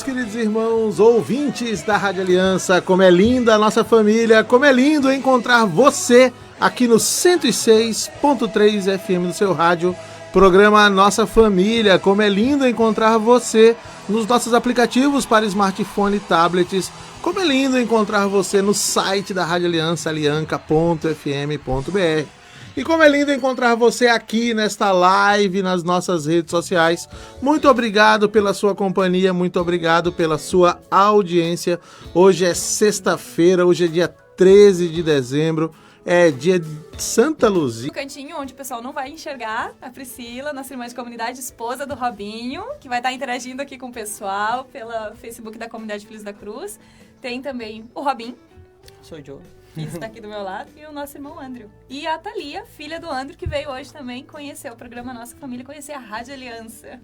meus queridos irmãos, ouvintes da Rádio Aliança. Como é linda a nossa família, como é lindo encontrar você aqui no 106.3 FM do seu rádio, programa Nossa Família. Como é lindo encontrar você nos nossos aplicativos para smartphone e tablets. Como é lindo encontrar você no site da Rádio Aliança, alianca.fm.br. E como é lindo encontrar você aqui nesta live, nas nossas redes sociais. Muito obrigado pela sua companhia, muito obrigado pela sua audiência. Hoje é sexta-feira, hoje é dia 13 de dezembro, é dia de Santa Luzia. No cantinho onde o pessoal não vai enxergar, a Priscila, nossa irmã de comunidade, esposa do Robinho, que vai estar interagindo aqui com o pessoal pela Facebook da Comunidade Filhos da Cruz. Tem também o Robin. Sou o Joe. Que está aqui do meu lado, e o nosso irmão Andrew. E a Thalia, filha do Andrew, que veio hoje também conhecer o programa Nossa Família, conhecer a Rádio Aliança.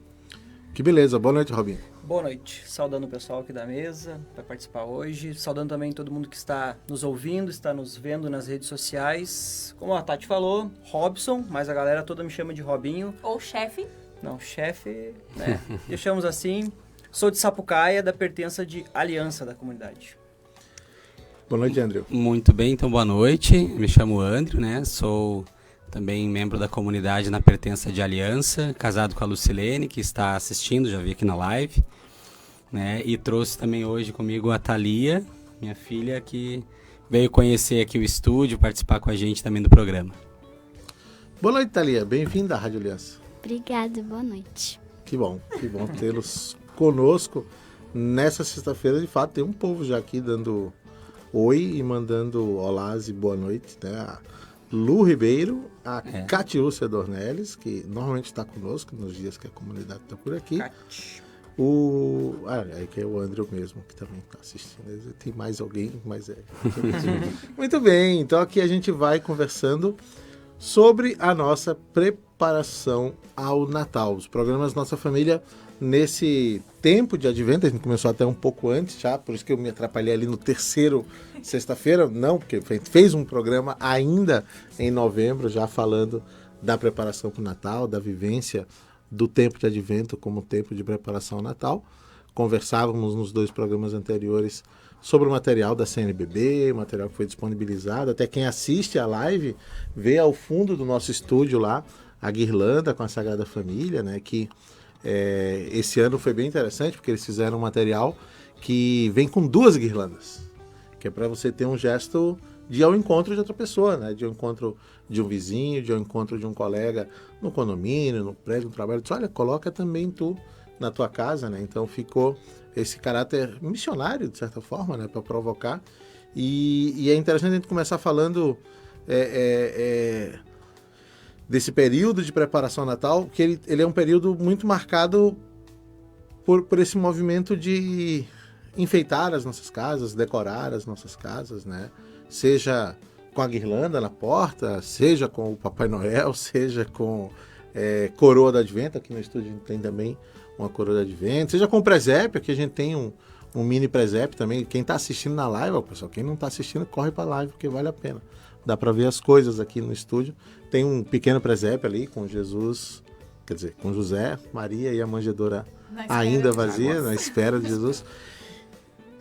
Que beleza, boa noite, Robinho. Boa noite, saudando o pessoal aqui da mesa, vai participar hoje, saudando também todo mundo que está nos ouvindo, está nos vendo nas redes sociais. Como a Tati falou, Robson, mas a galera toda me chama de Robinho. Ou chefe. Não, chefe, né? Deixamos assim. Sou de Sapucaia, da pertença de Aliança da comunidade. Boa noite, Andrew. Muito bem, então boa noite. Me chamo Andrew, né? Sou também membro da comunidade na pertença de Aliança, casado com a Lucilene, que está assistindo, já vi aqui na live, né? E trouxe também hoje comigo a Thalia, minha filha, que veio conhecer aqui o estúdio, participar com a gente também do programa. Boa noite, Thalia. Bem-vinda à Rádio Aliança. Obrigada, boa noite. Que bom tê-los conosco. Nessa sexta-feira, de fato, tem um povo já aqui dando oi e mandando olás e boa noite, né? A Lu Ribeiro, a Catiúcia Dornelles, que normalmente está conosco nos dias que a comunidade está por aqui. Aí que é o Andrew mesmo, que também está assistindo. Tem mais alguém, mas é. Muito bem, então aqui a gente vai conversando sobre a nossa preparação ao Natal. Os programas Nossa Família, nesse tempo de advento, a gente começou até um pouco antes já, por isso que eu me atrapalhei ali no terceiro sexta-feira, não, porque fez um programa ainda em novembro, já falando da preparação para o Natal, da vivência do tempo de advento como tempo de preparação ao Natal. Conversávamos nos 2 programas anteriores sobre o material da CNBB, o material que foi disponibilizado. Até quem assiste a live vê ao fundo do nosso estúdio lá a guirlanda com a Sagrada Família, né? Que esse ano foi bem interessante, porque eles fizeram um material que vem com 2 guirlandas, que é para você ter um gesto de ir ao encontro de outra pessoa, né? De ao encontro de um vizinho, de ao encontro de um colega no condomínio, no prédio, no trabalho. Diz, olha, coloca também tu na tua casa, né? Então ficou esse caráter missionário, de certa forma, né? Para provocar. E é interessante a gente começar falando desse período de preparação ao Natal, que ele é um período muito marcado por esse movimento de enfeitar as nossas casas, decorar as nossas casas, né? Seja com a guirlanda na porta, seja com o Papai Noel, seja com coroa do Advento. Aqui no estúdio a gente tem também uma coroa do Advento, seja com o presépio, aqui a gente tem um mini presépio também. Quem está assistindo na live, pessoal, quem não está assistindo, corre para a live, porque vale a pena. Dá para ver as coisas aqui no estúdio. Tem um pequeno presépio ali com Jesus, quer dizer, com José, Maria e a manjedoura ainda vazia, na espera de Jesus.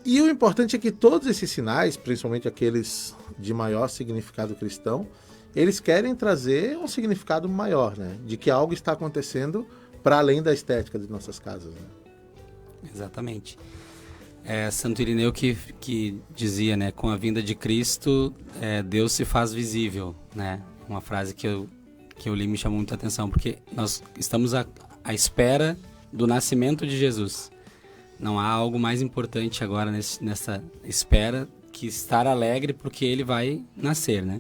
E o importante é que todos esses sinais, principalmente aqueles de maior significado cristão, eles querem trazer um significado maior, né? De que algo está acontecendo para além da estética de nossas casas, né? Exatamente. Santo Irineu que dizia, né, com a vinda de Cristo, Deus se faz visível, né? Uma frase que eu li e me chamou muita atenção, porque nós estamos à espera do nascimento de Jesus. Não há algo mais importante agora nessa espera que estar alegre porque ele vai nascer, né?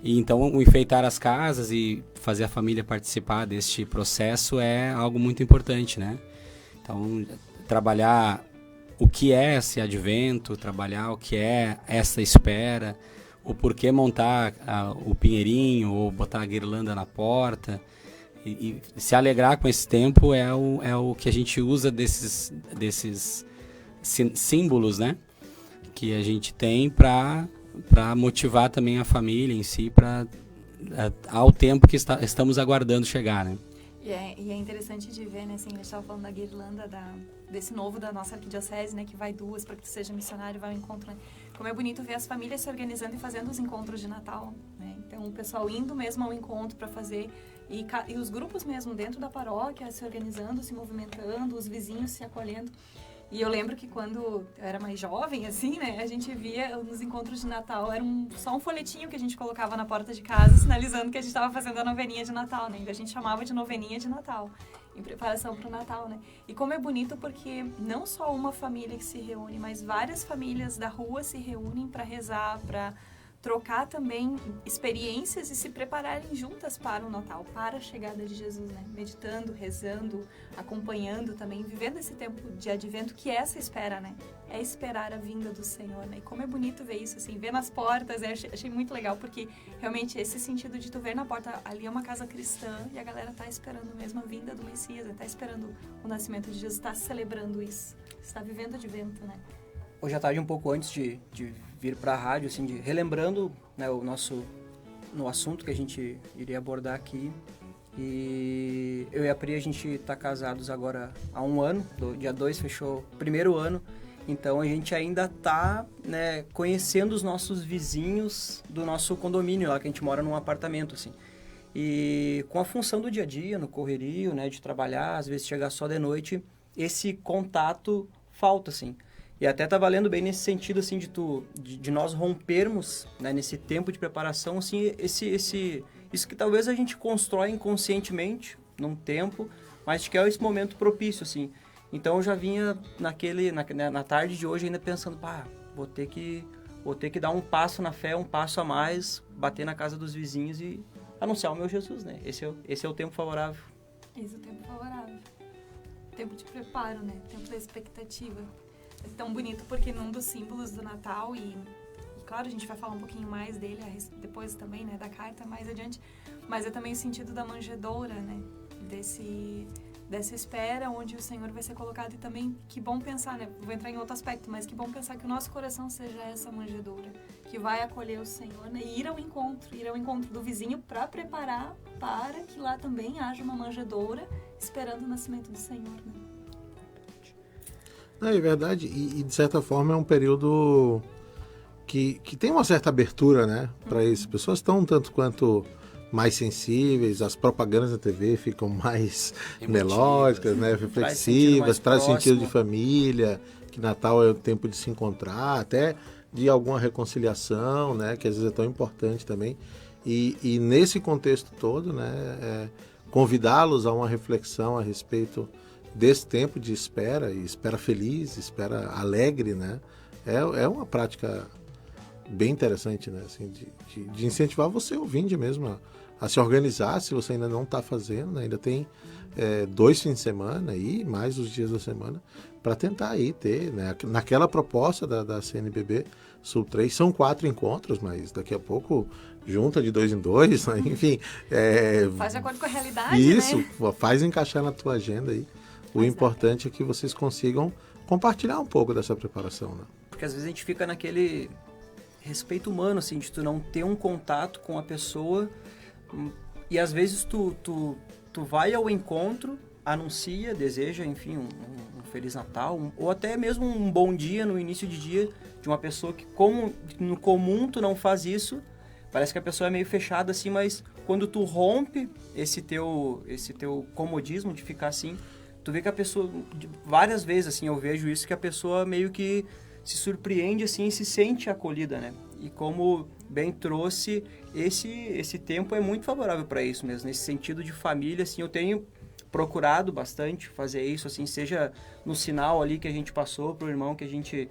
E então o enfeitar as casas e fazer a família participar deste processo é algo muito importante, né? Então, trabalhar o que é esse advento, trabalhar o que é essa espera, o porquê montar o pinheirinho ou botar a guirlanda na porta e se alegrar com esse tempo é o que a gente usa desses símbolos, né? Que a gente tem para motivar também a família em si ao tempo que estamos aguardando chegar, né? E é interessante de ver, né, assim, a gente estava falando da guirlanda, desse novo da nossa arquidiocese, né, que vai 2 para que tu seja missionário, vai ao encontro, né? Como é bonito ver as famílias se organizando e fazendo os encontros de Natal, né? Então, o pessoal indo mesmo ao encontro para fazer, e os grupos mesmo dentro da paróquia se organizando, se movimentando, os vizinhos se acolhendo. E eu lembro que quando eu era mais jovem, assim, né, a gente via nos encontros de Natal, era só um folhetinho que a gente colocava na porta de casa, sinalizando que a gente estava fazendo a noveninha de Natal, né? A gente chamava de noveninha de Natal, em preparação para o Natal, né? E como é bonito porque não só uma família que se reúne, mas várias famílias da rua se reúnem para rezar, para trocar também experiências e se prepararem juntas para o Natal, para a chegada de Jesus, né? Meditando, rezando, acompanhando também, vivendo esse tempo de advento, que é essa espera, né? É esperar a vinda do Senhor, né? E como é bonito ver isso, assim, ver nas portas, eu achei muito legal, porque realmente esse sentido de tu ver na porta, ali é uma casa cristã e a galera tá esperando mesmo a vinda do Messias, né? Tá esperando o nascimento de Jesus, tá celebrando isso, está vivendo advento, né? Hoje à tarde, um pouco antes de vir para a rádio, assim, relembrando, né, no assunto que a gente iria abordar aqui. E eu e a Pri, a gente tá casados agora há 1 ano, dia 2 fechou o 1º ano. Então a gente ainda tá, né, conhecendo os nossos vizinhos do nosso condomínio, lá que a gente mora num apartamento, assim. E com a função do dia a dia, no correrio, né, de trabalhar, às vezes chegar só de noite, esse contato falta, assim. E até tá valendo bem nesse sentido, assim, de nós rompermos, né, nesse tempo de preparação, assim, isso que talvez a gente constrói inconscientemente, num tempo, mas que é esse momento propício, assim. Então eu já vinha na tarde de hoje ainda pensando, vou ter que dar um passo na fé, um passo a mais, bater na casa dos vizinhos e anunciar o meu Jesus, né? Esse é o tempo favorável. Esse é o tempo favorável. Tempo de preparo, né? Tempo da expectativa. É tão bonito porque num dos símbolos do Natal, e claro, a gente vai falar um pouquinho mais dele depois também, né, da carta mais adiante, mas é também o sentido da manjedoura, né, dessa espera onde o Senhor vai ser colocado. E também, que bom pensar, né, vou entrar em outro aspecto, mas que bom pensar que o nosso coração seja essa manjedoura, que vai acolher o Senhor, né, e ir ao encontro do vizinho para preparar para que lá também haja uma manjedoura esperando o nascimento do Senhor, né. É verdade, e de certa forma é um período que tem uma certa abertura, né, para isso. As pessoas estão um tanto quanto mais sensíveis, as propagandas na TV ficam mais melódicas, né, reflexivas, traz sentido de família, que Natal é o tempo de se encontrar, até de alguma reconciliação, né, que às vezes é tão importante também. E nesse contexto todo, né, convidá-los a uma reflexão a respeito desse tempo de espera, e espera feliz, espera alegre, né? É uma prática bem interessante, né? Assim, de incentivar você, ouvinte mesmo, a se organizar, se você ainda não está fazendo, né? Ainda tem 2 fins de semana aí, mais os dias da semana, para tentar aí ter, né? Naquela proposta da CNBB Sul 3, são 4 encontros, mas daqui a pouco junta de 2 em 2, né? Enfim. Faz de acordo com a realidade, isso, né? faz encaixar na tua agenda aí. O importante é que vocês consigam compartilhar um pouco dessa preparação, né? Porque às vezes a gente fica naquele respeito humano, assim, de tu não ter um contato com a pessoa, e às vezes tu vai ao encontro, anuncia, deseja, enfim, um Feliz Natal, ou até mesmo um bom dia no início de dia de uma pessoa que, como no comum tu não faz isso, parece que a pessoa é meio fechada, assim, mas quando tu rompe esse teu comodismo de ficar assim, tu vê que a pessoa, várias vezes, assim, eu vejo isso, que a pessoa meio que se surpreende, assim, e se sente acolhida, né? E como bem trouxe, esse tempo é muito favorável para isso mesmo, nesse sentido de família, assim, eu tenho procurado bastante fazer isso, assim, seja no sinal ali que a gente passou pro irmão, que a gente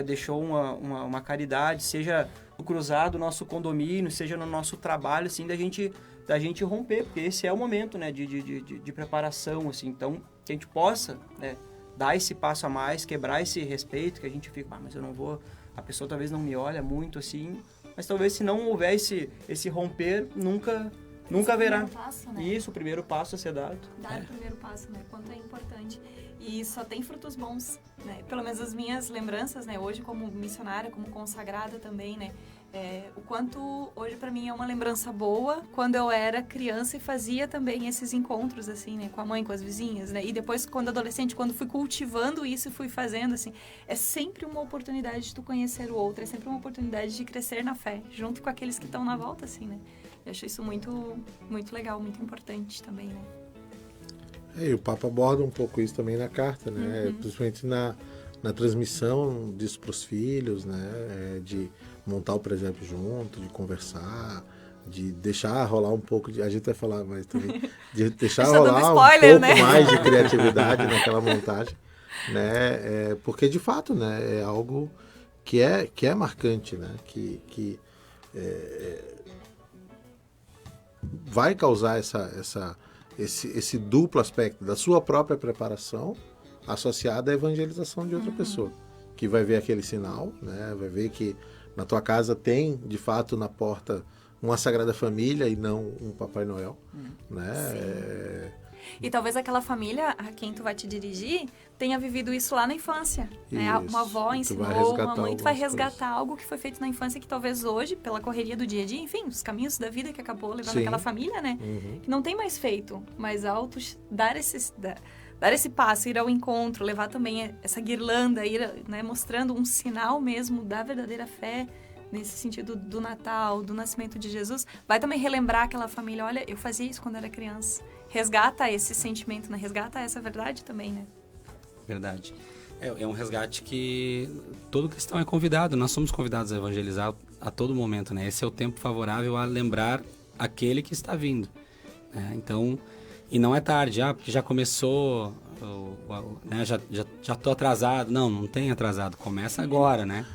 deixou uma caridade, seja no cruzado, nosso condomínio, seja no nosso trabalho, assim, da gente romper, porque esse é o momento, né, de preparação, assim, então, que a gente possa, né, dar esse passo a mais, quebrar esse respeito, que a gente fica, mas eu não vou, a pessoa talvez não me olha muito, assim, mas talvez se não houver esse romper, nunca haverá. Passo, né? Isso, o primeiro passo a ser dado. Dar o primeiro passo, né? Quanto é importante. E só tem frutos bons, né? Pelo menos as minhas lembranças, né? Hoje como missionária, como consagrada também, né? O quanto hoje para mim é uma lembrança boa quando eu era criança e fazia também esses encontros, assim, né? Com a mãe, com as vizinhas, né? E depois, quando adolescente, quando fui cultivando isso e fui fazendo, assim, é sempre uma oportunidade de tu conhecer o outro, é sempre uma oportunidade de crescer na fé, junto com aqueles que estão na volta, assim, né? Eu acho isso muito, muito legal, muito importante também, né? E o Papa aborda um pouco isso também na carta, né? Principalmente na transmissão disso para os filhos, né? De montar o presépio junto, de conversar, de deixar rolar um pouco de... A gente vai falar mais também. De deixar rolar spoiler, um pouco né? mais de criatividade naquela montagem, né? Porque, de fato, né? É algo que é marcante, né? Que vai causar esse duplo aspecto da sua própria preparação associada à evangelização de outra pessoa, que vai ver aquele sinal, né? Vai ver que na tua casa tem, de fato, na porta uma Sagrada Família e não um Papai Noel, né? E talvez aquela família a quem tu vai te dirigir tenha vivido isso lá na infância. Né? Uma avó ensinou, uma mãe, tu vai resgatar algo que foi feito na infância que talvez hoje, pela correria do dia a dia, enfim, os caminhos da vida que acabou levando aquela família, né? Que não tem mais feito. Mas ao tu dar esse passo, ir ao encontro, levar também essa guirlanda, ir, né, mostrando um sinal mesmo da verdadeira fé, nesse sentido do Natal, do nascimento de Jesus, vai também relembrar aquela família, olha, eu fazia isso quando era criança. Resgata esse sentimento, né? Resgata essa verdade também, né? Verdade. É um resgate que todo cristão é convidado, nós somos convidados a evangelizar a todo momento, né? Esse é o tempo favorável a lembrar aquele que está vindo, né? Então, e não é tarde, porque já começou, né? Já tô atrasado. Não tem atrasado, começa agora, né?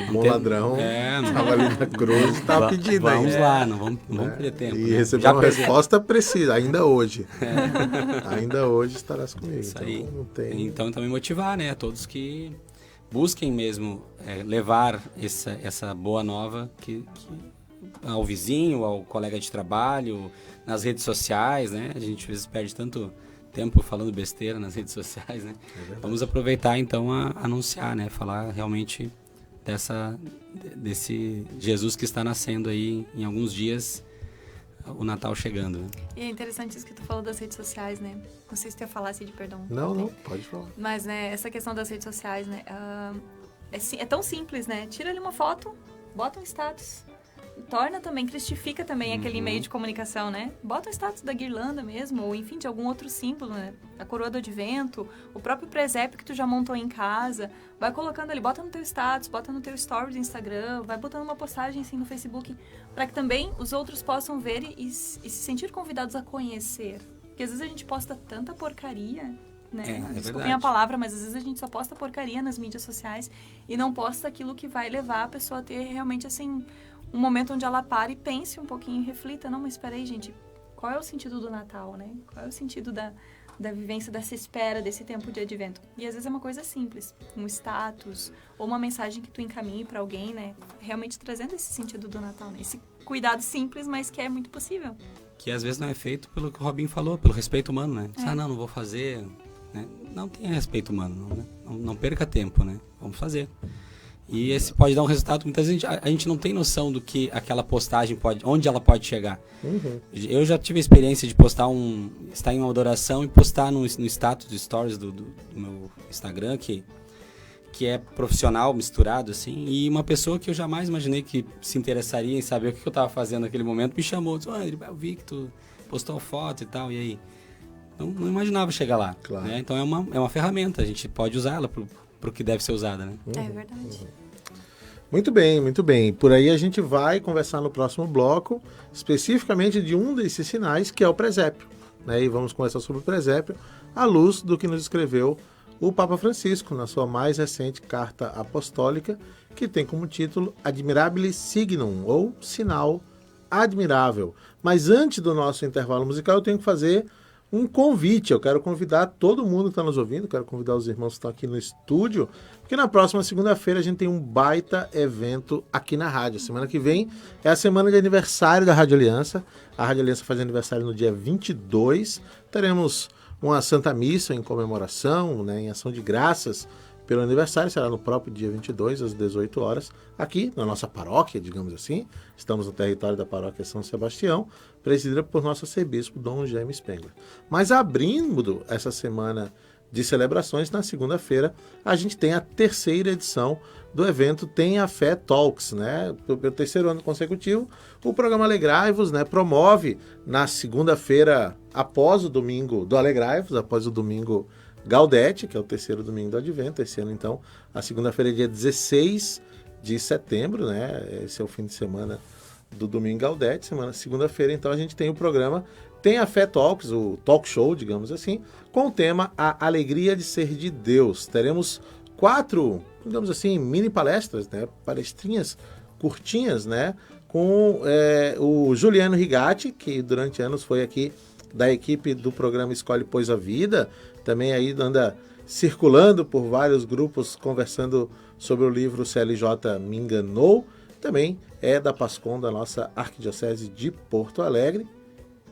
O bom ladrão estava ali na cruz, estava pedindo aí. Vamos lá, não vamos perder tempo. E né? recebeu uma resposta precisa, ainda hoje. Ainda hoje estarás comigo. Isso aí. Então também motivar, né? Todos que busquem mesmo levar essa boa nova ao vizinho, ao colega de trabalho, nas redes sociais, né? A gente às vezes perde tanto tempo falando besteira nas redes sociais, né? Vamos aproveitar então a anunciar, né? Falar realmente desse Jesus que está nascendo aí em alguns dias, o Natal chegando, né? E é interessante isso que tu falou das redes sociais, né? Não sei se tu ia falar, Cid, perdão. Não, pode falar. Mas, né, essa questão das redes sociais, né? É tão simples, né? Tira ali uma foto, bota um status. Torna também, cristifica também aquele meio de comunicação, né? Bota o status da guirlanda mesmo, ou enfim, de algum outro símbolo, né? A coroa do advento, o próprio presépio que tu já montou em casa. Vai colocando ali, bota no teu status, bota no teu story do Instagram, vai botando uma postagem assim no Facebook, para que também os outros possam ver e se sentir convidados a conhecer. Porque às vezes a gente posta tanta porcaria, né? Desculpem a palavra, mas às vezes a gente só posta porcaria nas mídias sociais e não posta aquilo que vai levar a pessoa a ter realmente, assim, um momento onde ela para e pense um pouquinho e reflita. Não, mas espera aí, gente, qual é o sentido do Natal, né? Qual é o sentido da vivência, dessa espera, desse tempo de advento? E às vezes é uma coisa simples, um status ou uma mensagem que tu encaminhe para alguém, né? Realmente trazendo esse sentido do Natal, né? Esse cuidado simples, mas que é muito possível. Que às vezes não é feito pelo que o Robinho falou, pelo respeito humano, né? Não vou fazer, né? Não tenha respeito humano, né? Não perca tempo, né? Vamos fazer. E esse pode dar um resultado, muitas vezes a gente não tem noção do que aquela postagem onde ela pode chegar. Eu já tive a experiência de estar em uma adoração e postar no status de stories do meu Instagram, que é profissional, misturado, assim, e uma pessoa que eu jamais imaginei que se interessaria em saber o que eu estava fazendo naquele momento, me chamou, disse, André, eu vi que tu postou foto e tal, e aí? Não imaginava chegar lá. Claro. Né? Então é uma ferramenta, a gente pode usá-la pro que deve ser usada, né? É verdade. Muito bem, muito bem. Por aí a gente vai conversar no próximo bloco, especificamente de um desses sinais, que é o presépio. Né? E vamos conversar sobre o presépio à luz do que nos escreveu o Papa Francisco na sua mais recente carta apostólica, que tem como título Admirabile Signum, ou Sinal Admirável. Mas antes do nosso intervalo musical, eu tenho que fazer um convite. Eu quero convidar todo mundo que está nos ouvindo, quero convidar os irmãos que estão aqui no estúdio, porque na próxima segunda-feira a gente tem um baita evento aqui na rádio. Semana que vem é a semana de aniversário da Rádio Aliança. A Rádio Aliança faz aniversário no dia 22. Teremos uma Santa Missa em comemoração, né, em ação de graças pelo aniversário, será no próprio dia 22, às 18 horas, aqui na nossa paróquia, digamos assim. Estamos no território da paróquia São Sebastião, presidida por nosso arcebispo, Dom Jaime Spengler. Mas abrindo essa semana de celebrações, na segunda-feira, a gente tem a terceira edição do evento Tem a Fé Talks, né? Pelo terceiro ano consecutivo, o programa Alegrai-vos, né, promove na segunda-feira, após o domingo do Alegrai-vos, após o domingo Gaudete, que é o terceiro domingo do Advento. Esse ano, então, a segunda-feira é dia 16 de setembro, né? Esse é o fim de semana do domingo Gaudete. Segunda-feira, então, a gente tem o programa Tem a Fé Talks, o talk show, digamos assim, com o tema A Alegria de Ser de Deus. Teremos 4, digamos assim, mini palestras, né? Palestrinhas curtinhas, né? Com o Juliano Rigatti, que durante anos foi aqui da equipe do programa Escolhe Pois a Vida, também aí anda circulando por vários grupos, conversando sobre o livro CLJ Me Enganou, também é da PASCOM, da nossa Arquidiocese de Porto Alegre,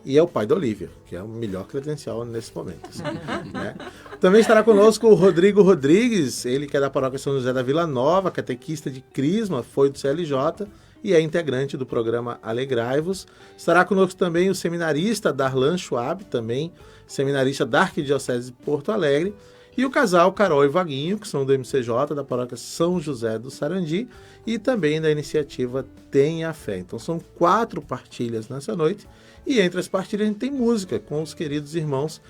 e é o pai da Olívia, que é o melhor credencial nesse momento. Assim, né? Também estará conosco o Rodrigo Rodrigues, ele que é da paróquia São José da Vila Nova, catequista de Crisma, foi do CLJ e é integrante do programa Alegrai-vos. Estará conosco também o seminarista Darlan Schwab, também seminarista da Arquidiocese de Porto Alegre, e o casal Carol e Vaguinho, que são do MCJ, da paróquia São José do Sarandi, e também da iniciativa Tem a Fé. Então são 4 partilhas nessa noite, e entre as partilhas a gente tem música com os queridos irmãos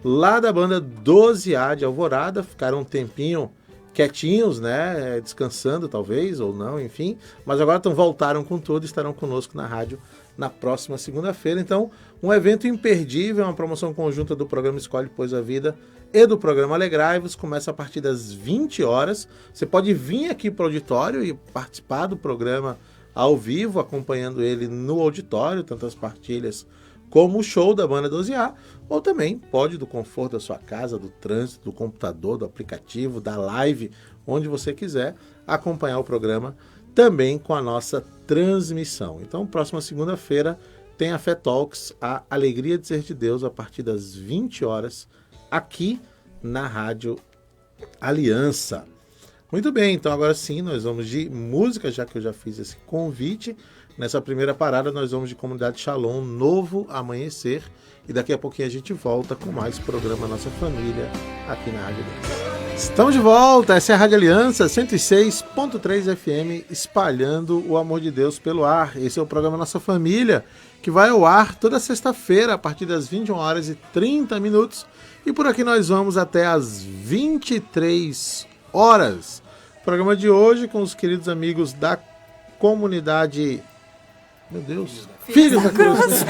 lá da banda 12A de Alvorada. Ficaram um tempinho quietinhos, né, descansando talvez, ou não, enfim, mas agora voltaram com tudo e estarão conosco na rádio na próxima segunda-feira. Então, um evento imperdível, uma promoção conjunta do programa Escolhe Pois a Vida e do programa Alegrai-vos. Começa a partir das 20 horas. Você pode vir aqui para o auditório e participar do programa ao vivo, acompanhando ele no auditório, tanto as partilhas como o show da banda 12A, ou também pode, do conforto da sua casa, do trânsito, do computador, do aplicativo, da live, onde você quiser, acompanhar o programa também com a nossa transmissão. Então, próxima segunda-feira tem a Fé Talks, a Alegria de Ser de Deus, a partir das 20 horas, aqui na Rádio Aliança. Muito bem, então agora sim, nós vamos de música, já que eu já fiz esse convite. Nessa primeira parada, nós vamos de Comunidade Shalom, Novo Amanhecer. E daqui a pouquinho a gente volta com mais programa Nossa Família aqui na Rádio Aliança. Estamos de volta, essa é a Rádio Aliança, 106.3 FM, espalhando o amor de Deus pelo ar. Esse é o programa Nossa Família, que vai ao ar toda sexta-feira, a partir das 21 horas e 30 minutos. E por aqui nós vamos até as 23 horas. Programa de hoje com os queridos amigos da comunidade... Meu Deus. Filhos da Cruz.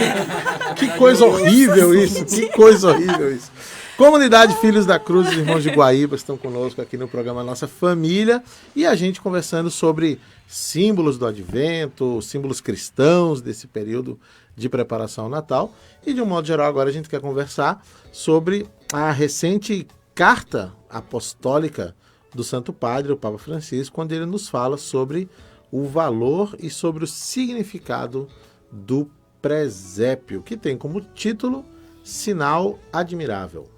Que coisa horrível isso. Que coisa horrível isso. Comunidade Filhos da Cruz, os irmãos de Guaíba estão conosco aqui no programa Nossa Família. E a gente conversando sobre símbolos do Advento, símbolos cristãos desse período de preparação ao Natal. E de um modo geral agora a gente quer conversar sobre a recente carta apostólica do Santo Padre, o Papa Francisco, quando ele nos fala sobre o valor e sobre o significado do presépio, que tem como título Sinal Admirável.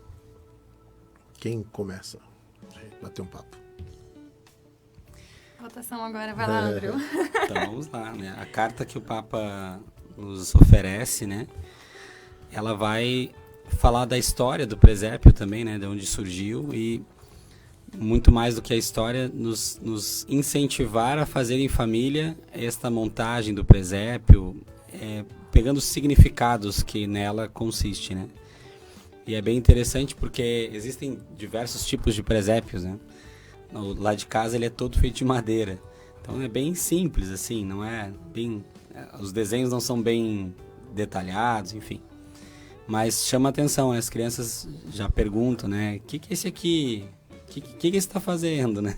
Quem começa? Bater um papo. Votação agora, vai lá, Andrew. Então vamos lá, né? A carta que o Papa nos oferece, né? Ela vai falar da história do presépio também, né? De onde surgiu e muito mais do que a história, nos incentivar a fazer em família esta montagem do presépio, pegando os significados que nela consiste, né? E é bem interessante porque existem diversos tipos de presépios, né? Lá de casa ele é todo feito de madeira, então é bem simples, assim, não é bem... Os desenhos não são bem detalhados, enfim. Mas chama atenção, as crianças já perguntam, né? O que é esse aqui? O que você está fazendo, né?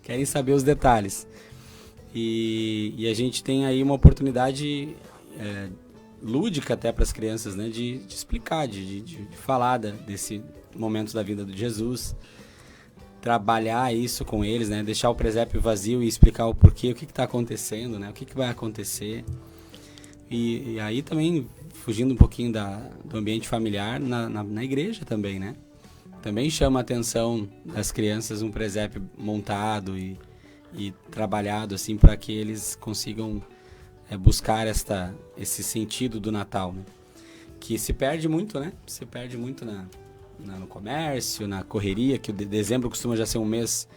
Querem saber os detalhes. E a gente tem aí uma oportunidade lúdica até para as crianças, né? De explicar, de falar desse momento da vida de Jesus. Trabalhar isso com eles, né? Deixar o presépio vazio e explicar o porquê, o que está acontecendo, né? O que vai acontecer. E aí também, fugindo um pouquinho do ambiente familiar, na igreja também, né? também chama a atenção das crianças um presépio montado e trabalhado assim para que eles consigam buscar esse sentido do Natal, né? Que se perde muito, né? Se perde muito no comércio, na correria, que o dezembro costuma já ser um mês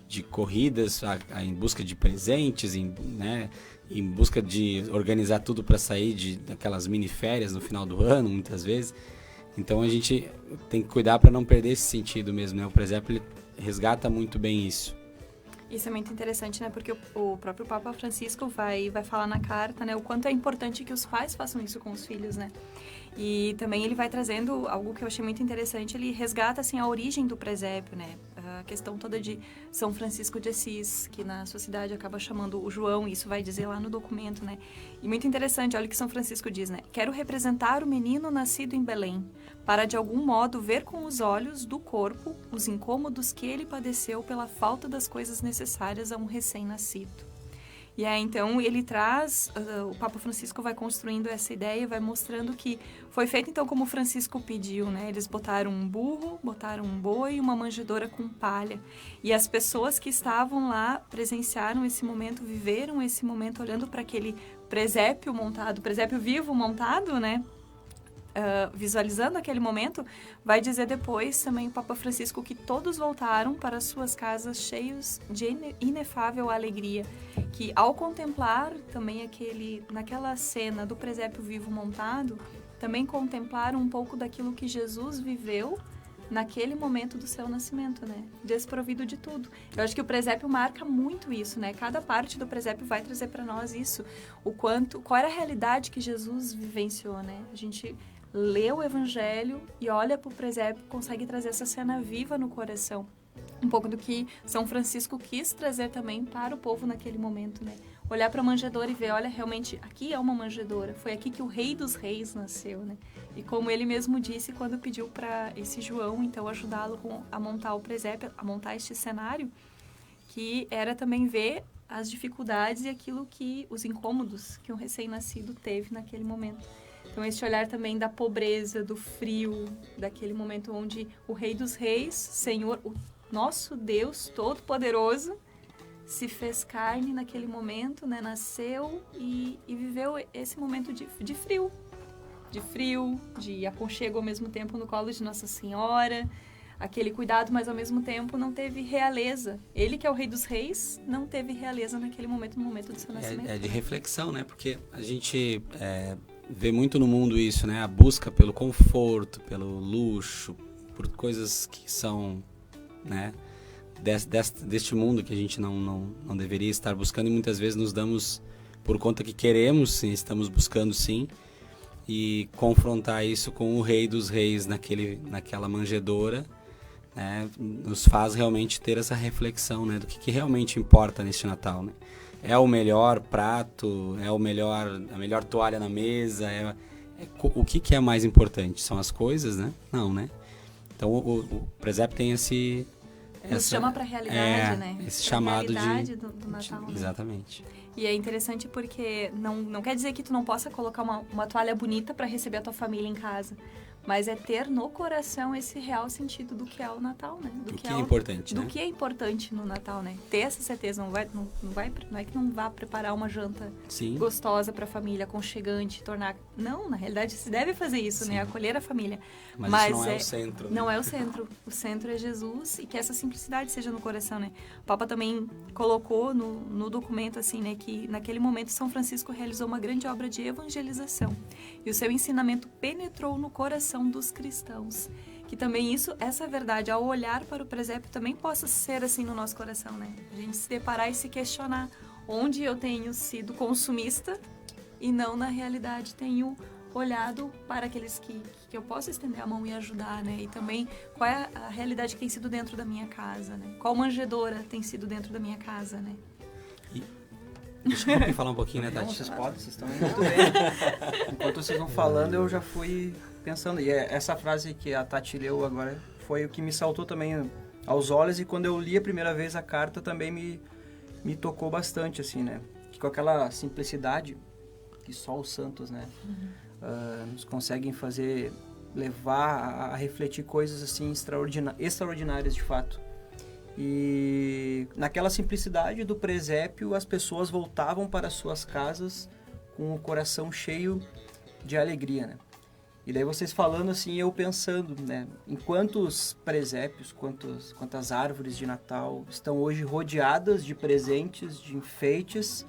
de corridas em busca de presentes, né? Em busca de organizar tudo para sair daquelas mini férias no final do ano, muitas vezes. Então a gente tem que cuidar para não perder esse sentido mesmo, né? O presépio ele resgata muito bem isso. Isso é muito interessante, né? Porque o próprio Papa Francisco vai falar na carta, né? O quanto é importante que os pais façam isso com os filhos, né? E também ele vai trazendo algo que eu achei muito interessante, ele resgata, assim, a origem do presépio, né? A questão toda de São Francisco de Assis, que na sua cidade acaba chamando o João, e isso vai dizer lá no documento, né? E muito interessante, olha o que São Francisco diz, né? Quero representar o menino nascido em Belém, para de algum modo ver com os olhos do corpo os incômodos que ele padeceu pela falta das coisas necessárias a um recém-nascido. E aí, então, ele traz, o Papa Francisco vai construindo essa ideia, vai mostrando que foi feito, então, como Francisco pediu, né? Eles botaram um burro, botaram um boi e uma manjedoura com palha. E as pessoas que estavam lá presenciaram esse momento, viveram esse momento, olhando para aquele presépio montado, presépio vivo montado, né? Visualizando aquele momento, vai dizer depois também o Papa Francisco que todos voltaram para suas casas cheios de inefável alegria, que ao contemplar também naquela cena do presépio vivo montado, também contemplaram um pouco daquilo que Jesus viveu naquele momento do seu nascimento, né? Desprovido de tudo. Eu acho que o presépio marca muito isso, né? Cada parte do presépio vai trazer para nós isso, qual era a realidade que Jesus vivenciou, né? A gente lê o Evangelho e olha para o presépio, consegue trazer essa cena viva no coração. Um pouco do que São Francisco quis trazer também para o povo naquele momento, né? Olhar para a manjedoura e ver, olha, realmente, aqui é uma manjedoura. Foi aqui que o Rei dos Reis nasceu, né? E como ele mesmo disse quando pediu para esse João, então, ajudá-lo a montar o presépio, a montar este cenário, que era também ver as dificuldades e os incômodos que um recém-nascido teve naquele momento. Então, esse olhar também da pobreza, do frio, daquele momento onde o Rei dos Reis, Senhor, o nosso Deus Todo-Poderoso, se fez carne naquele momento, né? Nasceu e viveu esse momento de frio. De frio, de aconchego ao mesmo tempo no colo de Nossa Senhora, aquele cuidado, mas ao mesmo tempo não teve realeza. Ele, que é o Rei dos Reis, não teve realeza naquele momento, no momento do seu nascimento. É de reflexão, né? Porque a gente vê muito no mundo isso, né? A busca pelo conforto, pelo luxo, por coisas que são, né? Deste mundo que a gente não deveria estar buscando, e muitas vezes nos damos por conta que queremos, sim, estamos buscando sim, e confrontar isso com o Rei dos Reis naquela manjedoura, né, nos faz realmente ter essa reflexão, né, do que realmente importa neste Natal, né? É o melhor prato, é a melhor toalha na mesa, o que é mais importante? São as coisas, né? Não, né? Então o presépio tem nos chama para a realidade, né? Esse chamado realidade do Natal, né? Exatamente. E é interessante porque não quer dizer que tu não possa colocar uma toalha bonita para receber a tua família em casa, mas é ter no coração esse real sentido do que é o Natal, né? Do que é importante, né? Do que é importante no Natal, né? Ter essa certeza, não é que não vá preparar uma janta gostosa para a família, aconchegante, tornar... Não, na realidade se deve fazer isso, né? Acolher a família. Mas isso não é o centro. Não é o centro. O centro é Jesus, e que essa simplicidade seja no coração, né? O Papa também colocou no documento, assim, né? Que naquele momento São Francisco realizou uma grande obra de evangelização. E o seu ensinamento penetrou no coração dos cristãos. Que também essa verdade, ao olhar para o presépio, também possa ser assim no nosso coração, né? A gente se deparar e se questionar onde eu tenho sido consumista e não, na realidade, tenho olhado para aqueles que eu posso estender a mão e ajudar, né? E também qual é a realidade que tem sido dentro da minha casa, né? Qual manjedoura tem sido dentro da minha casa, né? Deixa eu falar um pouquinho, né, Tati? Não, vocês estão indo muito bem. Enquanto vocês vão falando, eu já fui pensando. E essa frase que a Tati leu agora foi o que me saltou também aos olhos. E quando eu li a primeira vez a carta, também me tocou bastante, assim, né? Que com aquela simplicidade que só os santos, né? Nos conseguem fazer levar a refletir coisas assim extraordinárias de fato. E naquela simplicidade do presépio, as pessoas voltavam para suas casas com o coração cheio de alegria, né? E daí vocês falando assim, eu pensando, né, em quantos presépios, quantas árvores de Natal estão hoje rodeadas de presentes, de enfeites,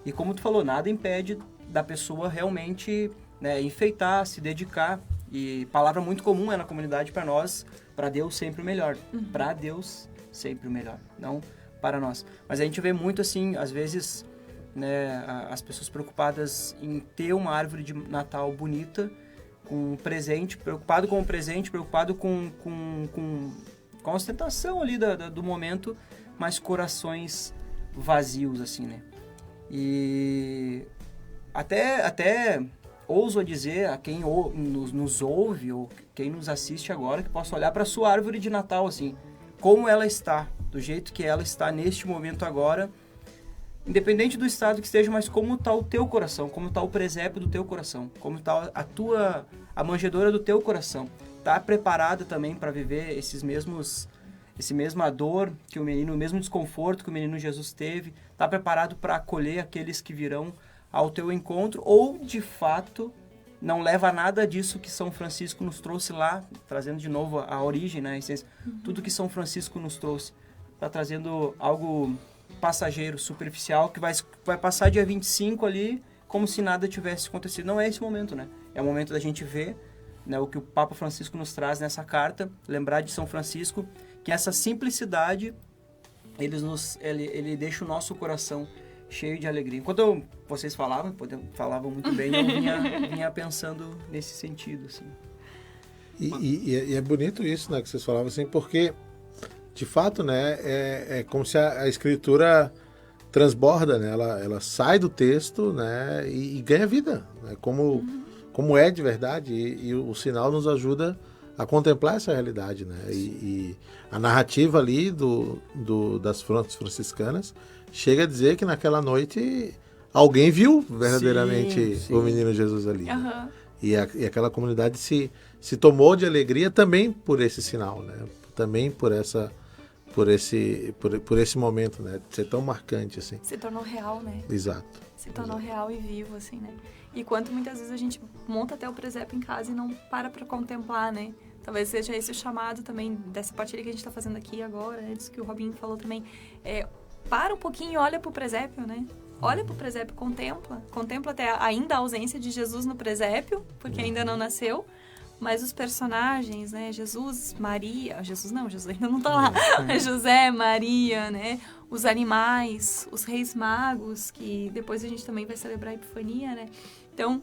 e como tu falou, nada impede da pessoa realmente, né, enfeitar, se dedicar. E palavra muito comum na comunidade para nós, para Deus sempre o melhor. Para Deus sempre o melhor, não para nós. Mas a gente vê muito assim, às vezes, né, as pessoas preocupadas em ter uma árvore de Natal bonita, com presente, preocupado com o presente, preocupado com a ostentação ali do momento, mas corações vazios, assim, né? E até ouso a dizer a quem nos ouve, ou quem nos assiste agora, que possa olhar para a sua árvore de Natal, assim, como ela está, do jeito que ela está neste momento agora, independente do estado que esteja, mas como está o teu coração, como está o presépio do teu coração, como está a manjedoura do teu coração. Está preparada também para viver esse mesma dor que o mesmo desconforto que o menino Jesus teve? Está preparado para acolher aqueles que virão ao teu encontro? Ou, de fato, não leva nada disso que São Francisco nos trouxe lá, trazendo de novo a origem, né, a essência, tudo que São Francisco nos trouxe, está trazendo algo passageiro, superficial, que vai passar dia 25 ali como se nada tivesse acontecido. Não é esse momento, né? É o momento da gente ver, né, o que o Papa Francisco nos traz nessa carta, lembrar de São Francisco, que essa simplicidade, ele deixa o nosso coração cheio de alegria. Enquanto vocês falavam muito bem, eu vinha pensando nesse sentido, assim. E é bonito isso, né, que vocês falavam assim, porque de fato, né, é como se a escritura transborda, né, ela sai do texto, né, e ganha vida, né, como é de verdade, e o sinal nos ajuda a contemplar essa realidade, né, e a narrativa ali das frontes franciscanas chega a dizer que naquela noite alguém viu verdadeiramente sim. o menino Jesus ali, né? E aquela comunidade se tomou de alegria também por esse sinal, né, também por esse momento, né, de ser tão marcante, assim. Se tornou real, né? Exato. Se tornou real e vivo, assim, né? E quanto muitas vezes a gente monta até o presépio em casa e não para contemplar, né? Talvez seja esse o chamado também dessa partilha que a gente está fazendo aqui agora, né? Isso que o Robinho falou também. Para um pouquinho e olha pro presépio, né? Olha pro presépio, contempla até ainda a ausência de Jesus no presépio, porque ainda não nasceu. Mas os personagens, né? Jesus ainda não tá lá. José, Maria, né? Os animais, os reis magos, que depois a gente também vai celebrar a Epifania, né? Então,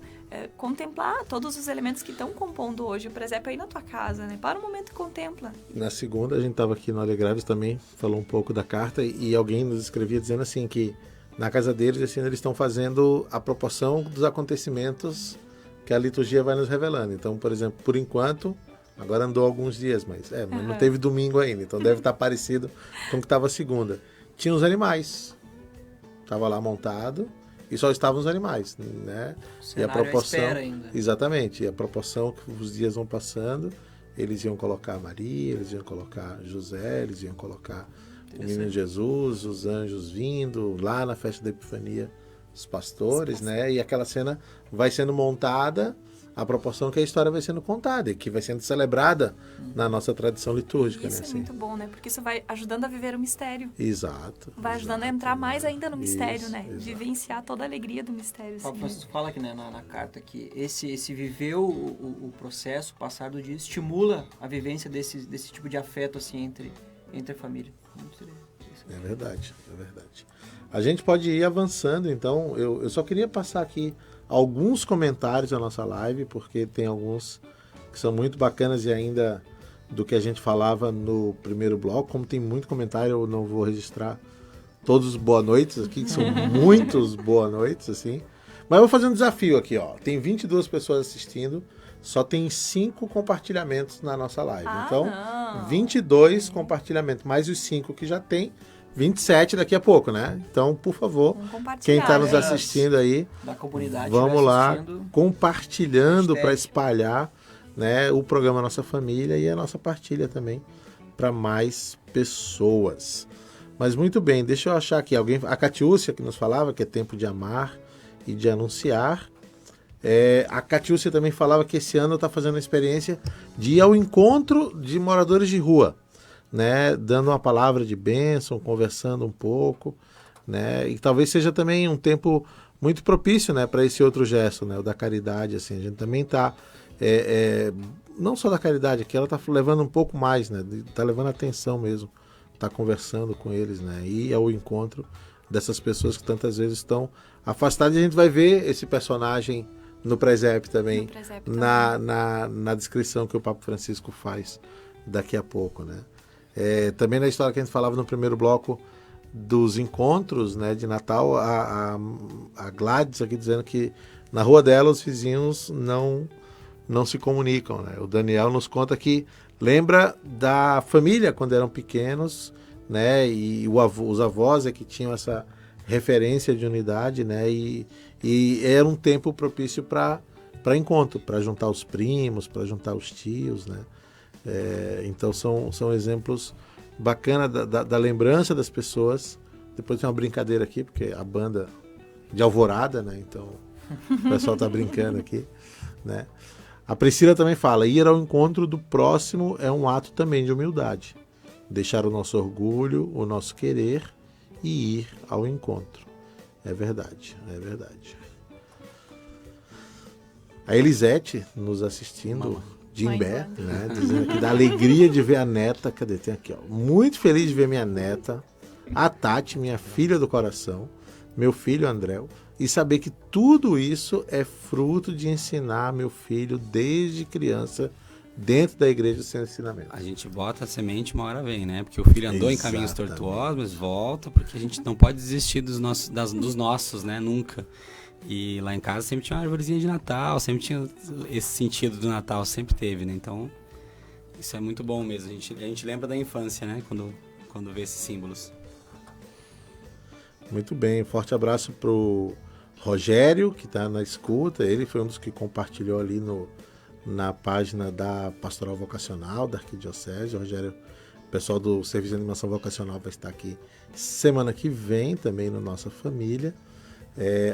contemplar todos os elementos que estão compondo hoje o presépio aí na tua casa, né? Para um momento e contempla. Na segunda, a gente estava aqui no Alegraves também, falou um pouco da carta, e alguém nos escrevia dizendo assim que na casa deles, assim, eles estão fazendo a proporção dos acontecimentos que a liturgia vai nos revelando. Então, por exemplo, por enquanto, agora andou alguns dias, mas não teve domingo ainda, então deve estar parecido com o que estava segunda. Tinha os animais, estava lá montado e só estavam os animais, né? E a proporção, ainda. exatamente, e a proporção que os dias vão passando, eles iam colocar Maria, eles iam colocar José, eles iam colocar o menino Jesus, os anjos vindo, lá na festa da Epifania, os pastores, né? E aquela cena vai sendo montada à proporção que a história vai sendo contada e que vai sendo celebrada na nossa tradição litúrgica. Isso, né? É muito bom, né? Porque isso vai ajudando a viver o mistério. Exato. Vai ajudando a entrar mais ainda no mistério, né? Exato. Vivenciar toda a alegria do mistério. O Francisco fala aqui, né, na carta que esse viver o processo, o passar do dia, estimula a vivência desse tipo de afeto assim, entre a família. É verdade. A gente pode ir avançando, então eu só queria passar aqui alguns comentários da nossa live, porque tem alguns que são muito bacanas e ainda do que a gente falava no primeiro bloco. Como tem muito comentário, eu não vou registrar todos os boa noites aqui, que são muitos boa noites, assim. Mas eu vou fazer um desafio aqui, ó. Tem 22 pessoas assistindo, só tem 5 compartilhamentos na nossa live. Então, não. 22 compartilhamentos, mais os 5 que já tem, 27 daqui a pouco, né? Então, por favor, quem está nos assistindo aí, da comunidade, vamos lá, compartilhando para espalhar, né, o programa Nossa Família e a nossa partilha também para mais pessoas. Mas muito bem, deixa eu achar aqui alguém, a Catiúcia que nos falava que é tempo de amar e de anunciar. A Catiúcia também falava que esse ano está fazendo a experiência de ir ao encontro de moradores de rua, né, dando uma palavra de bênção, conversando um pouco, né, e talvez seja também um tempo muito propício, né, para esse outro gesto, né, o da caridade. Assim, a gente também está, não só da caridade, aqui ela está levando um pouco mais, né, está levando atenção mesmo, está conversando com eles, né, e ao encontro dessas pessoas que tantas vezes estão afastadas. E a gente vai ver esse personagem no presépio também, na descrição que o Papa Francisco faz daqui a pouco, né. Também na história que a gente falava no primeiro bloco dos encontros, né, de Natal, a Gladys aqui dizendo que na rua dela os vizinhos não se comunicam, né. O Daniel nos conta que lembra da família quando eram pequenos, né, e os avós que tinham essa referência de unidade, né, e era um tempo propício para encontro, para juntar os primos, para juntar os tios, né. Então são exemplos bacanas da lembrança das pessoas. Depois tem uma brincadeira aqui, porque a banda de Alvorada, né, então o pessoal está brincando aqui, né. A Priscila também fala, ir ao encontro do próximo é um ato também de humildade. Deixar o nosso orgulho, o nosso querer e ir ao encontro. É verdade, é verdade. A Elisete nos assistindo de Imbé, né, dizendo aqui da alegria de ver a neta. Cadê? Tem aqui, ó. Muito feliz de ver minha neta, a Tati, minha filha do coração, meu filho Andréu, e saber que tudo isso é fruto de ensinar meu filho desde criança dentro da igreja sem ensinamento. A gente bota a semente, uma hora vem, né? Porque o filho andou em caminhos tortuosos, mas volta, porque a gente não pode desistir dos nossos, né? Nunca. E lá em casa sempre tinha uma árvorezinha de Natal, sempre tinha esse sentido do Natal, sempre teve, né? Então, isso é muito bom mesmo. A gente lembra da infância, né? Quando vê esses símbolos. Muito bem, forte abraço pro Rogério, que está na escuta. Ele foi um dos que compartilhou ali na página da Pastoral Vocacional da Arquidiocese. O Rogério, o pessoal do Serviço de Animação Vocacional vai estar aqui semana que vem, também no Nossa Família.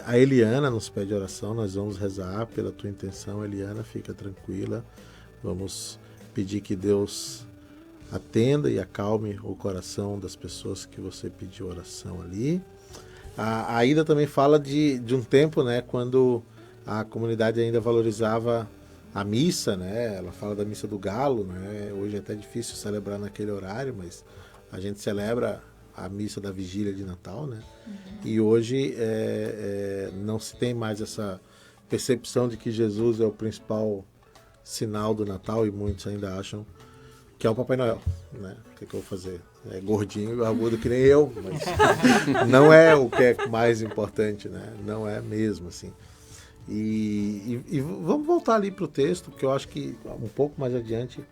A Eliana nos pede oração, nós vamos rezar pela tua intenção, Eliana, fica tranquila. Vamos pedir que Deus atenda e acalme o coração das pessoas que você pediu oração ali. A Ida também fala de um tempo, né, quando a comunidade ainda valorizava a missa, né? Ela fala da missa do galo, né? Hoje é até difícil celebrar naquele horário, mas a gente celebra a missa da vigília de Natal, né? Uhum. E hoje não se tem mais essa percepção de que Jesus é o principal sinal do Natal, e muitos ainda acham que é o Papai Noel, né? O que eu vou fazer? É gordinho e barbudo que nem eu, mas não é o que é mais importante, né? Não é mesmo, assim. E vamos voltar ali para o texto, porque eu acho que um pouco mais adiante,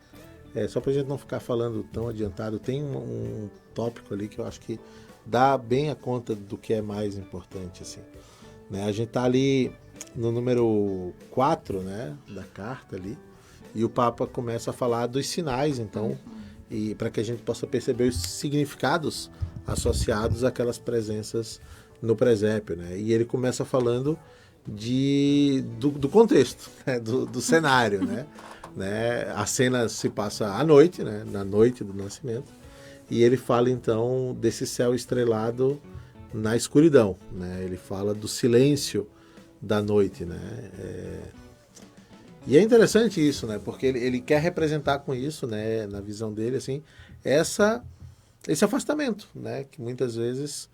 só para a gente não ficar falando tão adiantado, tem um tópico ali que eu acho que dá bem a conta do que é mais importante, assim, né? A gente está ali no número 4, né, da carta ali, e o Papa começa a falar dos sinais, então, e para que a gente possa perceber os significados associados àquelas presenças no presépio, né? E ele começa falando do contexto, né? do cenário, né? A cena se passa à noite, né? Na noite do nascimento, e ele fala então desse céu estrelado na escuridão, né? Ele fala do silêncio da noite, né? E é interessante isso, né? Porque ele quer representar com isso, né? Na visão dele, assim, esse afastamento, né? Que muitas vezes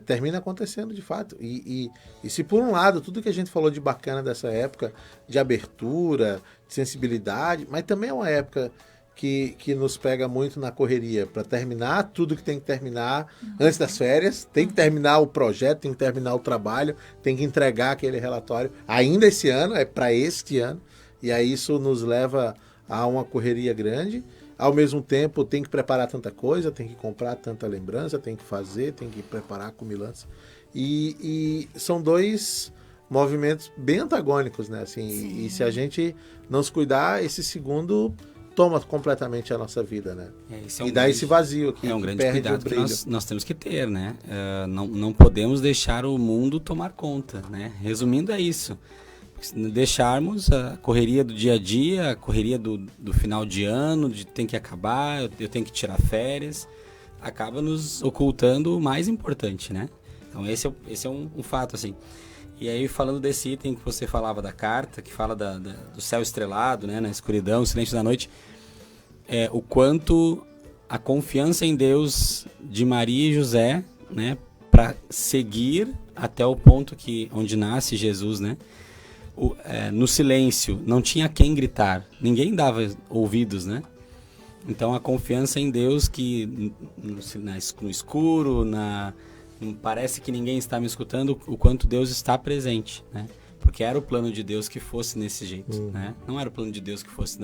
termina acontecendo de fato. E se por um lado, tudo que a gente falou de bacana dessa época, de abertura, de sensibilidade, mas também é uma época que nos pega muito na correria, para terminar tudo que tem que terminar antes das férias, tem que terminar o projeto, tem que terminar o trabalho, tem que entregar aquele relatório ainda esse ano, é para este ano, e aí isso nos leva a uma correria grande. Ao mesmo tempo tem que preparar tanta coisa, tem que comprar tanta lembrança, tem que fazer, tem que preparar a comilança, e são dois movimentos bem antagônicos, né? Assim, e se a gente não se cuidar, esse segundo toma completamente a nossa vida, né? E dá esse vazio aqui. É um grande perde cuidado o que brilho. nós temos que ter, né? Não podemos deixar o mundo tomar conta, né? Resumindo, é isso. Se deixarmos a correria do dia a dia, a correria do final de ano, de tem que acabar, eu tenho que tirar férias, acaba nos ocultando o mais importante, né? Então esse é um fato, assim. E aí, falando desse item que você falava da carta, que fala do céu estrelado, né, na escuridão, silêncio da noite, o quanto a confiança em Deus de Maria e José, né, para seguir até o ponto onde nasce Jesus, né, no silêncio, não tinha quem gritar, ninguém dava ouvidos, né? Então a confiança em Deus que no escuro, parece que ninguém está me escutando, o quanto Deus está presente, né? Porque era o plano de Deus que fosse nesse jeito, né? Não era o plano de Deus que fosse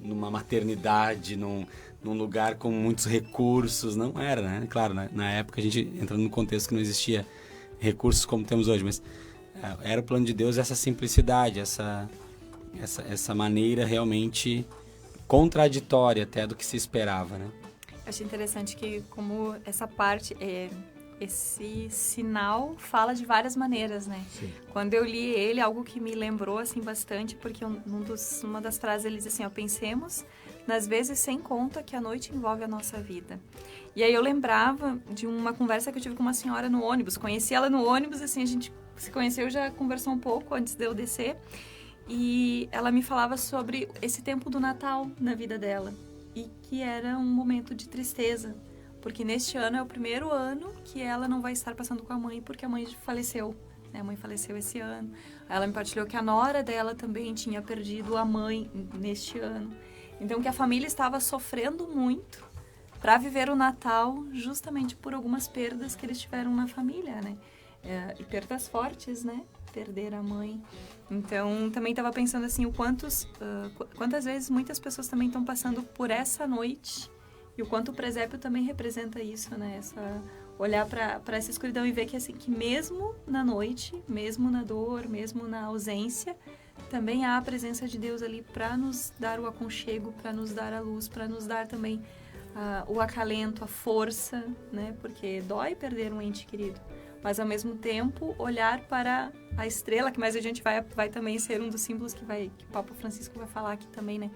numa maternidade, num lugar com muitos recursos, não era, né? Claro, na época a gente entrando num contexto que não existia recursos como temos hoje, mas era o plano de Deus essa simplicidade, essa maneira realmente contraditória até do que se esperava, né? Achei interessante que como essa parte, esse sinal fala de várias maneiras, né? Sim. Quando eu li ele, algo que me lembrou assim bastante, porque uma das frases ele diz assim, pensemos nas vezes sem conta que a noite envolve a nossa vida. E aí eu lembrava de uma conversa que eu tive com uma senhora no ônibus, conheci ela no ônibus, assim, a gente se conheceu, já conversou um pouco antes de eu descer, e ela me falava sobre esse tempo do Natal na vida dela, e que era um momento de tristeza, porque neste ano é o primeiro ano que ela não vai estar passando com a mãe, porque a mãe faleceu, né? A mãe faleceu esse ano. Ela me partilhou que a nora dela também tinha perdido a mãe neste ano. Então, que a família estava sofrendo muito para viver o Natal justamente por algumas perdas que eles tiveram na família, né? E perdas fortes, né? Perder a mãe. Então, também estava pensando assim, quantas vezes muitas pessoas também estão passando por essa noite e o quanto o presépio também representa isso, né? Olhar para essa escuridão e ver que, assim, que mesmo na noite, mesmo na dor, mesmo na ausência, também há a presença de Deus ali para nos dar o aconchego, para nos dar a luz, para nos dar também o acalento, a força, né? Porque dói perder um ente querido. Mas, ao mesmo tempo, olhar para a estrela, que mais a gente vai também ser um dos símbolos que o Papa Francisco vai falar aqui também, né?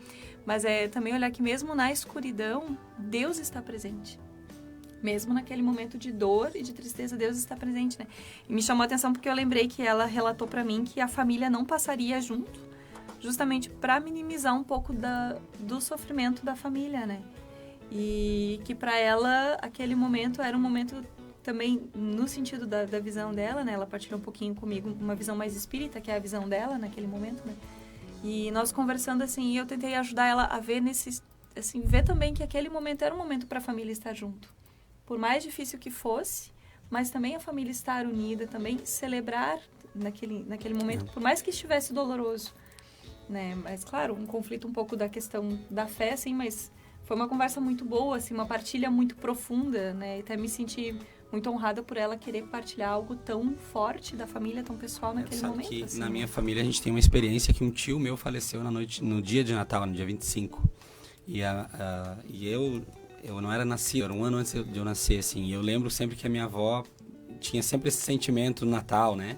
Mas é também olhar que mesmo na escuridão, Deus está presente. Mesmo naquele momento de dor e de tristeza, Deus está presente, né? E me chamou a atenção porque eu lembrei que ela relatou para mim que a família não passaria junto, justamente para minimizar um pouco do sofrimento da família, né? E que para ela, aquele momento era um momento também no sentido da visão dela, né? Ela partilhou um pouquinho comigo uma visão mais espírita, que é a visão dela naquele momento, né? E nós conversando assim, eu tentei ajudar ela a ver ver também que aquele momento era um momento para a família estar junto. Por mais difícil que fosse, mas também a família estar unida, também celebrar naquele momento, por mais que estivesse doloroso, né? Mas claro, um conflito um pouco da questão da fé, assim, mas foi uma conversa muito boa, assim, uma partilha muito profunda, né? E até me senti muito honrada por ela querer partilhar algo tão forte da família, tão pessoal naquele momento. Que assim, na minha família a gente tem uma experiência que um tio meu faleceu no dia de Natal, no dia 25. E eu não era nascido, era um ano antes de eu nascer, assim. E eu lembro sempre que a minha avó tinha sempre esse sentimento no Natal, né?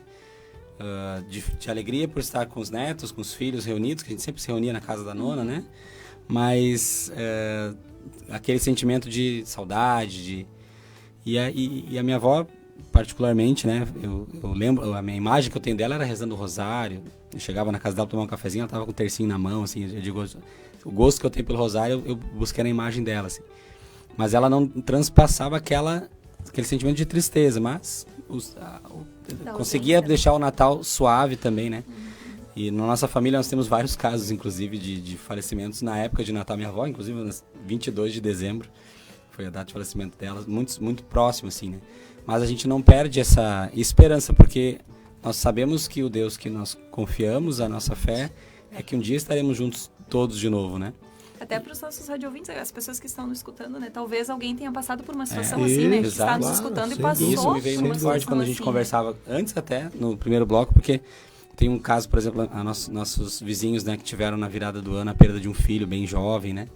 De alegria por estar com os netos, com os filhos reunidos, que a gente sempre se reunia na casa da nona, né? Mas aquele sentimento de saudade, E a minha avó, particularmente, né, eu lembro, a minha imagem que eu tenho dela era rezando o rosário. Eu chegava na casa dela, tomar um cafezinho, ela tava com o tercinho na mão, assim, eu digo, o gosto que eu tenho pelo rosário, eu busquei na imagem dela, assim. Mas ela não transpassava aquele sentimento de tristeza, mas conseguia deixar o Natal suave também, né? E na nossa família nós temos vários casos, inclusive, de falecimentos na época de Natal. Minha avó, inclusive, no 22 de dezembro, foi a data de falecimento dela, muito, muito próximo, assim, né? Mas a gente não perde essa esperança, porque nós sabemos que o Deus que nós confiamos, a nossa fé, é que um dia estaremos juntos todos de novo, né? Até para os nossos radiovintes, as pessoas que estão nos escutando, né? Talvez alguém tenha passado por uma situação Isso, assim, né? Que exato. está nos Claro, escutando e sem passou dúvida. Isso me veio por uma muito forte situação quando a gente assim, conversava, antes até, no primeiro bloco, porque tem um caso, por exemplo, nossos vizinhos, né, que tiveram na virada do ano a perda de um filho bem jovem, né?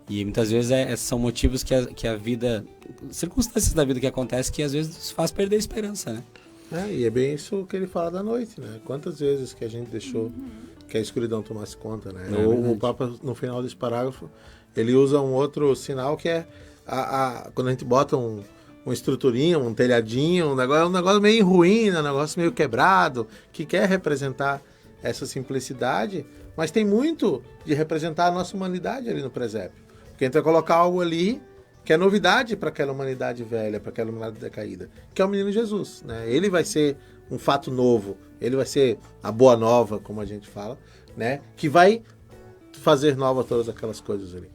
E muitas vezes são motivos que a vida, circunstâncias da vida que acontecem que às vezes nos faz perder a esperança, né? E é bem isso que ele fala da noite, né? Quantas vezes que a gente deixou que a escuridão tomasse conta, né? O Papa, no final desse parágrafo, ele usa um outro sinal que é quando a gente bota um estruturinho, um telhadinho, um negócio meio ruim, um negócio meio quebrado, que quer representar essa simplicidade, mas tem muito de representar a nossa humanidade ali no presépio. Porque a gente vai colocar algo ali que é novidade para aquela humanidade velha, para aquela humanidade decaída, que é o menino Jesus, né? Ele vai ser um fato novo, ele vai ser a boa nova, como a gente fala, né? Que vai fazer nova todas aquelas coisas ali.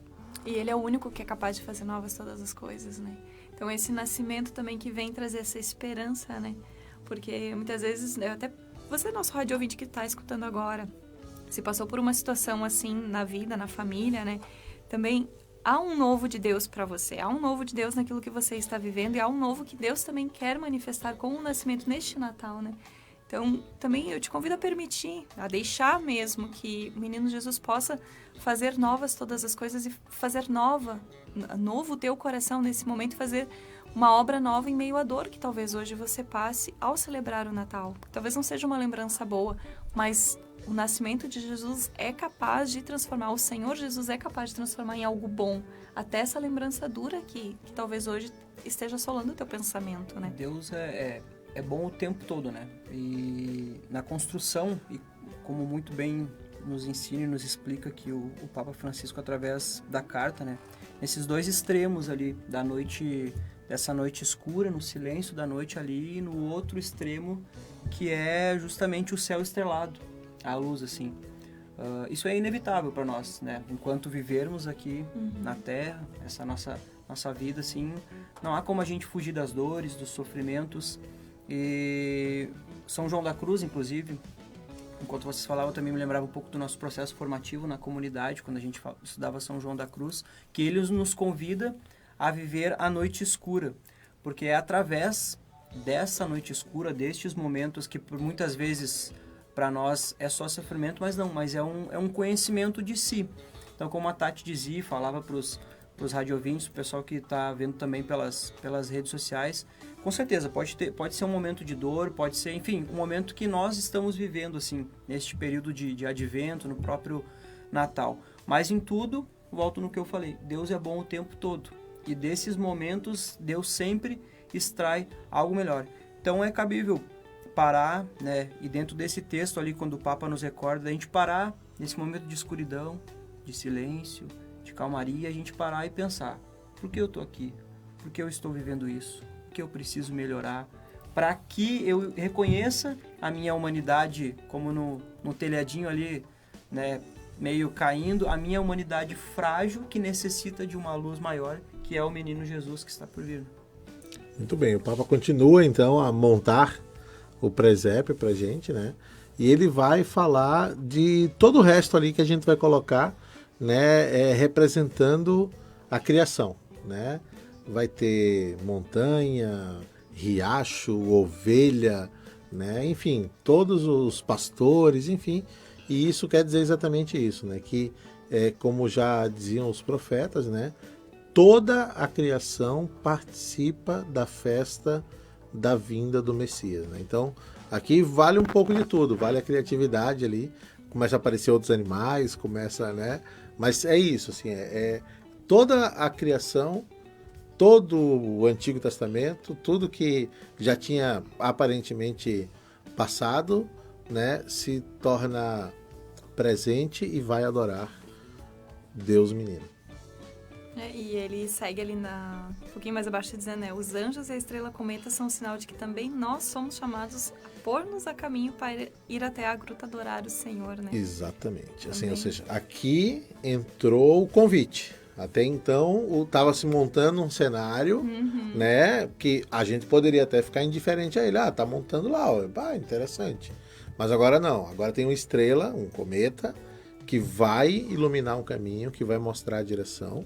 E ele é o único que é capaz de fazer novas todas as coisas, né? Então esse nascimento também que vem trazer essa esperança, né? Porque muitas vezes, até você, nosso rádio ouvinte que está escutando agora, se passou por uma situação assim na vida, na família, né? Também há um novo de Deus para você, há um novo de Deus naquilo que você está vivendo e há um novo que Deus também quer manifestar com o nascimento neste Natal, né? Então, também eu te convido a permitir, a deixar mesmo que o menino Jesus possa fazer novas todas as coisas e fazer novo o teu coração nesse momento, fazer uma obra nova em meio à dor que talvez hoje você passe ao celebrar o Natal. Talvez não seja uma lembrança boa, mas o nascimento de Jesus é capaz de transformar, o Senhor Jesus é capaz de transformar em algo bom, até essa lembrança dura que talvez hoje esteja assolando o teu pensamento, né? Deus é bom o tempo todo, né? E na construção, e como muito bem nos ensina e nos explica aqui o Papa Francisco através da carta, né? Nesses dois extremos ali, dessa noite escura, no silêncio da noite ali, e no outro extremo, que é justamente o céu estrelado, a luz, assim. Isso é inevitável para nós, né? Enquanto vivermos aqui na Terra, essa nossa vida, assim, não há como a gente fugir das dores, dos sofrimentos. E São João da Cruz, inclusive, enquanto vocês falavam, eu também me lembrava um pouco do nosso processo formativo na comunidade, quando a gente estudava São João da Cruz, que ele nos convida a viver a noite escura, porque é através dessa noite escura, destes momentos que por muitas vezes para nós é só sofrimento, mas é um conhecimento de si. Então, como a Tati dizia e falava para os radiovintes, o pessoal que está vendo também pelas redes sociais, com certeza, pode ser um momento de dor, pode ser, enfim, um momento que nós estamos vivendo, assim, neste período de advento, no próprio Natal. Mas em tudo, volto no que eu falei, Deus é bom o tempo todo. E desses momentos, Deus sempre extrai algo melhor. Então é cabível parar, né? E dentro desse texto ali, quando o Papa nos recorda, a gente parar nesse momento de escuridão, de silêncio, de calmaria, a gente parar e pensar, por que eu estou aqui? Por que eu estou vivendo isso? O que eu preciso melhorar? Para que eu reconheça a minha humanidade, como no telhadinho ali, né, meio caindo, a minha humanidade frágil que necessita de uma luz maior, que é o menino Jesus que está por vir. Muito bem, o Papa continua então a montar o presépio pra gente, né? E ele vai falar de todo o resto ali que a gente vai colocar, né, representando a criação, né? Vai ter montanha, riacho, ovelha, né? Enfim, todos os pastores, enfim. E isso quer dizer exatamente isso, né? Que, como já diziam os profetas, né? Toda a criação participa da festa da vinda do Messias, né? Então, aqui vale um pouco de tudo, vale a criatividade ali, começa a aparecer outros animais, né? Mas é isso, assim, toda a criação, todo o Antigo Testamento, tudo que já tinha aparentemente passado, né, se torna presente e vai adorar Deus menino. E ele segue ali um pouquinho mais abaixo dizendo, né? Os anjos e a estrela cometa são um sinal de que também nós somos chamados a pôr-nos a caminho para ir até a gruta adorar o Senhor, né? Exatamente. Assim, ou seja, aqui entrou o convite. Até então, estava se montando um cenário, né? Que a gente poderia até ficar indiferente a ele. Ah, tá montando lá, ó. Ah, interessante. Mas agora não. Agora tem uma estrela, um cometa, que vai iluminar um caminho, que vai mostrar a direção.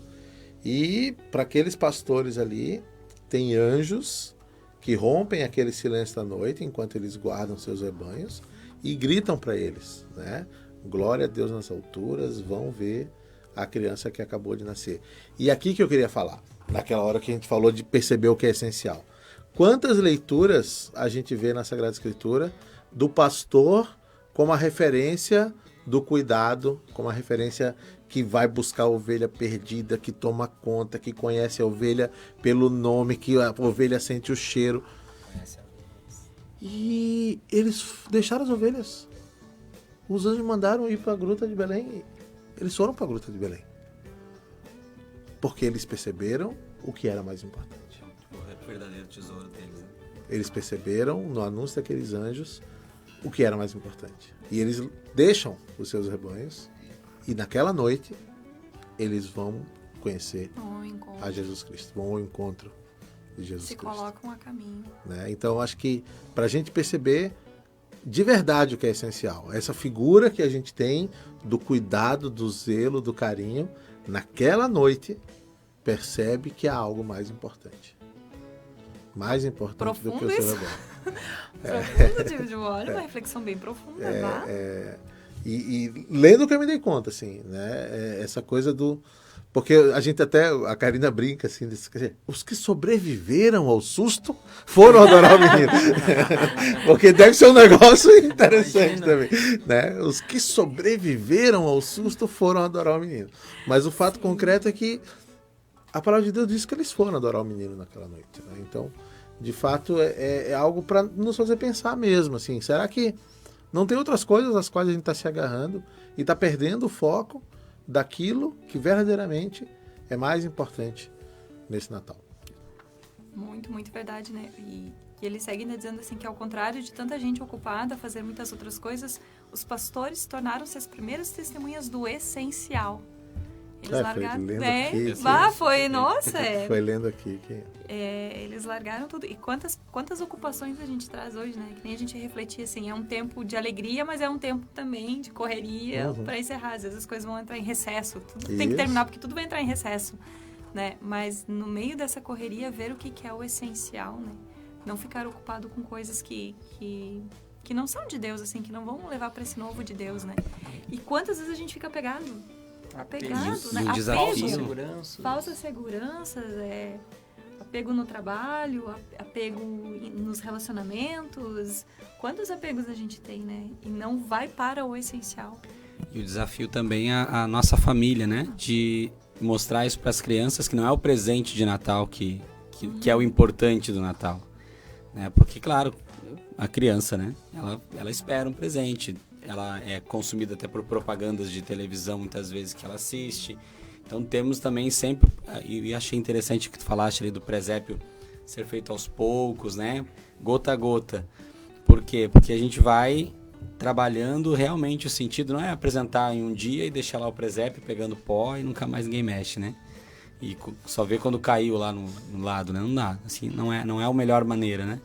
E para aqueles pastores ali, tem anjos que rompem aquele silêncio da noite enquanto eles guardam seus rebanhos e gritam para eles, né? Glória a Deus nas alturas, vão ver a criança que acabou de nascer. E aqui que eu queria falar, naquela hora que a gente falou de perceber o que é essencial. Quantas leituras a gente vê na Sagrada Escritura do pastor como a referência do cuidado, como a referência que vai buscar a ovelha perdida, que toma conta, que conhece a ovelha pelo nome, que a ovelha sente o cheiro. E eles deixaram as ovelhas. Os anjos mandaram ir para a gruta de Belém. Eles foram para a gruta de Belém. Porque eles perceberam o que era mais importante. O verdadeiro tesouro deles. Né? Eles perceberam no anúncio daqueles anjos o que era mais importante. E eles deixam os seus rebanhos e naquela noite eles vão conhecer a Jesus Cristo, vão ao encontro de Jesus Cristo. Se colocam a caminho. Né? Então, acho que para a gente perceber de verdade o que é essencial, essa figura que a gente tem do cuidado, do zelo, do carinho, naquela noite percebe que há algo mais importante. Mais importante Profundo do que o seu isso. rebanho. Profundo, olha, uma reflexão bem profunda. E lendo que eu me dei conta, assim, né? Essa coisa do... Porque a gente até, a Karina brinca assim, quer dizer, os que sobreviveram ao susto foram adorar o menino. Porque deve ser um negócio interessante também, né? Os que sobreviveram ao susto foram adorar o menino. Mas o fato concreto é que a palavra de Deus diz que eles foram adorar o menino naquela noite. Né? Então, de fato, é algo para nos fazer pensar mesmo, assim, será que não tem outras coisas às quais a gente está se agarrando e está perdendo o foco daquilo que verdadeiramente é mais importante nesse Natal? Muito, muito verdade, né? E ele segue ainda dizendo assim que ao contrário de tanta gente ocupada a fazer muitas outras coisas, os pastores tornaram-se as primeiras testemunhas do essencial. Eles largaram... Foi lendo aqui. Eles largaram tudo. E quantas ocupações a gente traz hoje, né? Que nem a gente refletia assim, é um tempo de alegria, mas é um tempo também de correria para encerrar. Às vezes as coisas vão entrar em recesso. Tudo tem que terminar, porque tudo vai entrar em recesso, né? Mas no meio dessa correria, ver o que é o essencial, né? Não ficar ocupado com coisas que não são de Deus, assim, que não vão levar para esse novo de Deus, né? E quantas vezes a gente fica apegado, né? Um desafio. Falsas seguranças, apego no trabalho, apego nos relacionamentos. Quantos apegos a gente tem, né? E não vai para o essencial. E o desafio também é a nossa família, né? De mostrar isso para as crianças, que não é o presente de Natal que é o importante do Natal. Né? Porque, claro, a criança, né? Ela espera um presente. Ela é consumida até por propagandas de televisão, muitas vezes, que ela assiste. Então, temos também sempre... E achei interessante que tu falaste ali do presépio ser feito aos poucos, né? Gota a gota. Por quê? Porque a gente vai trabalhando realmente o sentido. Não é apresentar em um dia e deixar lá o presépio pegando pó e nunca mais ninguém mexe, né? E só ver quando caiu lá no lado, né? Não dá. Assim, não é a melhor maneira, né?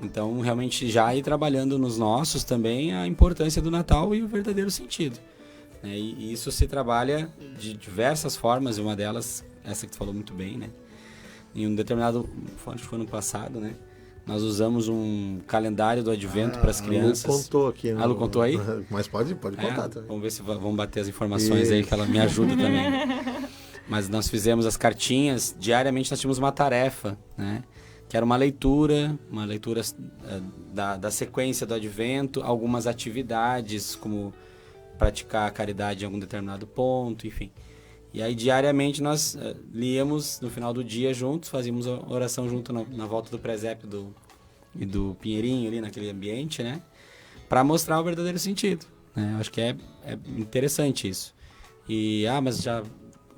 Então, realmente, já ir trabalhando nos nossos também a importância do Natal e o verdadeiro sentido. Né? E isso se trabalha de diversas formas, e uma delas, essa que tu falou muito bem, né? Em um determinado, acho que foi ano passado, né? Nós usamos um calendário do Advento para as crianças. A Lu contou aqui. A Lu contou aí? Mas pode contar também. Vamos ver se vamos bater as informações aí, que ela me ajuda também. Mas nós fizemos as cartinhas, diariamente nós tínhamos uma tarefa, né? Que era uma leitura da sequência do Advento, algumas atividades, como praticar a caridade em algum determinado ponto, enfim. E aí, diariamente, nós líamos no final do dia juntos, fazíamos a oração junto na volta do presépio e do Pinheirinho, ali naquele ambiente, né? Para mostrar o verdadeiro sentido, né? Eu acho que é interessante isso. E, mas já,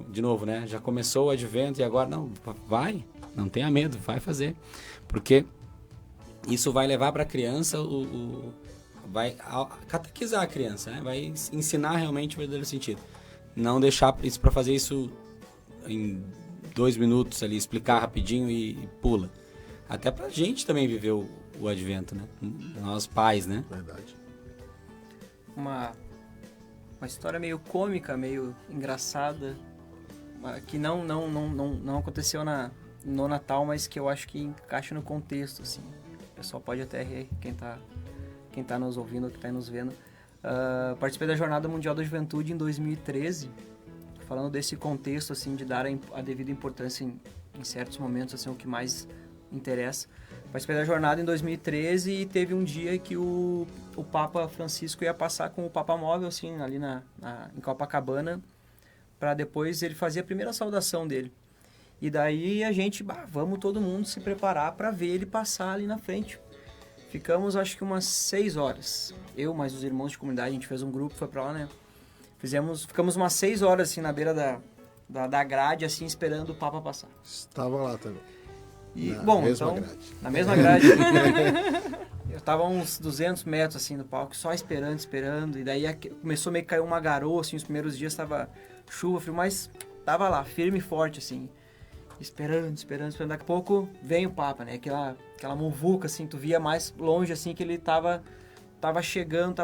de novo, né? Já começou o Advento e agora, não, vai... Não tenha medo, vai fazer. Porque isso vai levar para a criança, vai catequizar a criança, né? Vai ensinar realmente o verdadeiro sentido. Não deixar isso para fazer isso em 2 minutos ali, explicar rapidinho e pula. Até para a gente também viver o Advento, né? Nós pais, né? Verdade. uma história meio cômica, meio engraçada, que não aconteceu no Natal, mas que eu acho que encaixa no contexto, assim. O pessoal pode até rir, quem tá nos ouvindo ou que tá nos vendo. Participei da Jornada Mundial da Juventude em 2013, falando desse contexto, assim, de dar a devida importância em certos momentos, assim, o que mais interessa. Participei da jornada em 2013 e teve um dia que o Papa Francisco ia passar com o Papa Móvel, assim, ali em Copacabana, para depois ele fazer a primeira saudação dele. E daí a gente, vamos todo mundo se preparar para ver ele passar ali na frente. Ficamos, acho que umas 6 horas. Eu, mais os irmãos de comunidade, a gente fez um grupo, foi para lá, né? Ficamos umas 6 horas, assim, na beira da grade, assim, esperando o Papa passar. Estava lá também. E, Na mesma grade. Eu tava a uns 200 metros, assim, do palco, só esperando. E daí começou a meio que cair uma garoa, assim, os primeiros dias tava chuva, frio, mas tava lá, firme e forte, assim. Esperando. Daqui a pouco vem o Papa, né? Aquela muvuca, assim, tu via mais longe, assim, que ele tava chegando.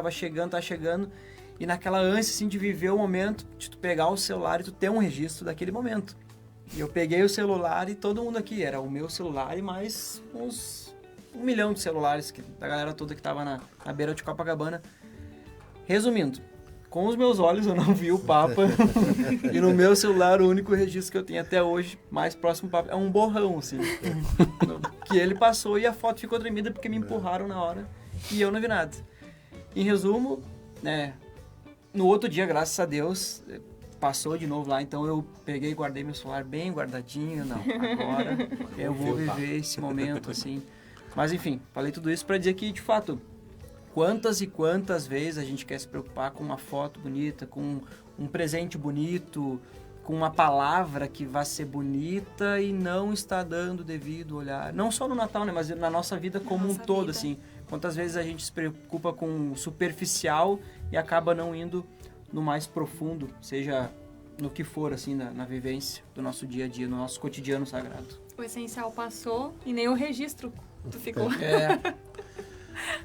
E naquela ânsia, assim, de viver o momento, de tu pegar o celular e tu ter um registro daquele momento. E eu peguei o celular e todo mundo aqui, era o meu celular e mais uns 1 milhão de celulares da galera toda que tava na beira de Copacabana. Resumindo, com os meus olhos eu não vi o Papa e no meu celular o único registro que eu tenho até hoje, mais próximo do Papa, é um borrão, assim, que ele passou e a foto ficou tremida porque me empurraram na hora e eu não vi nada. Em resumo, né, no outro dia, graças a Deus, passou de novo lá, então eu peguei e guardei meu celular bem guardadinho. Não, agora eu vou viver esse momento, assim. Mas enfim, falei tudo isso para dizer que, de fato, quantas e quantas vezes a gente quer se preocupar com uma foto bonita, com um presente bonito, com uma palavra que vai ser bonita e não está dando devido olhar. Não só no Natal, né, mas na nossa vida como um todo, assim. Quantas vezes a gente se preocupa com o superficial e acaba não indo no mais profundo, seja no que for, assim, na vivência do nosso dia a dia, no nosso cotidiano sagrado. O essencial passou e nem o registro tu ficou.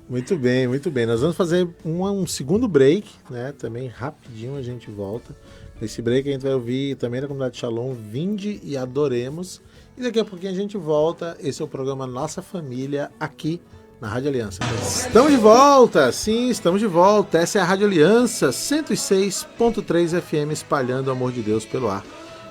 Muito bem. Nós vamos fazer um segundo break, né? Também rapidinho a gente volta. Nesse break a gente vai ouvir também da comunidade Shalom, Vinde e Adoremos. E daqui a pouquinho a gente volta. Esse é o programa Nossa Família, aqui na Rádio Aliança. Estamos de volta, sim, estamos de volta. Essa é a Rádio Aliança, 106.3 FM, espalhando o amor de Deus pelo ar.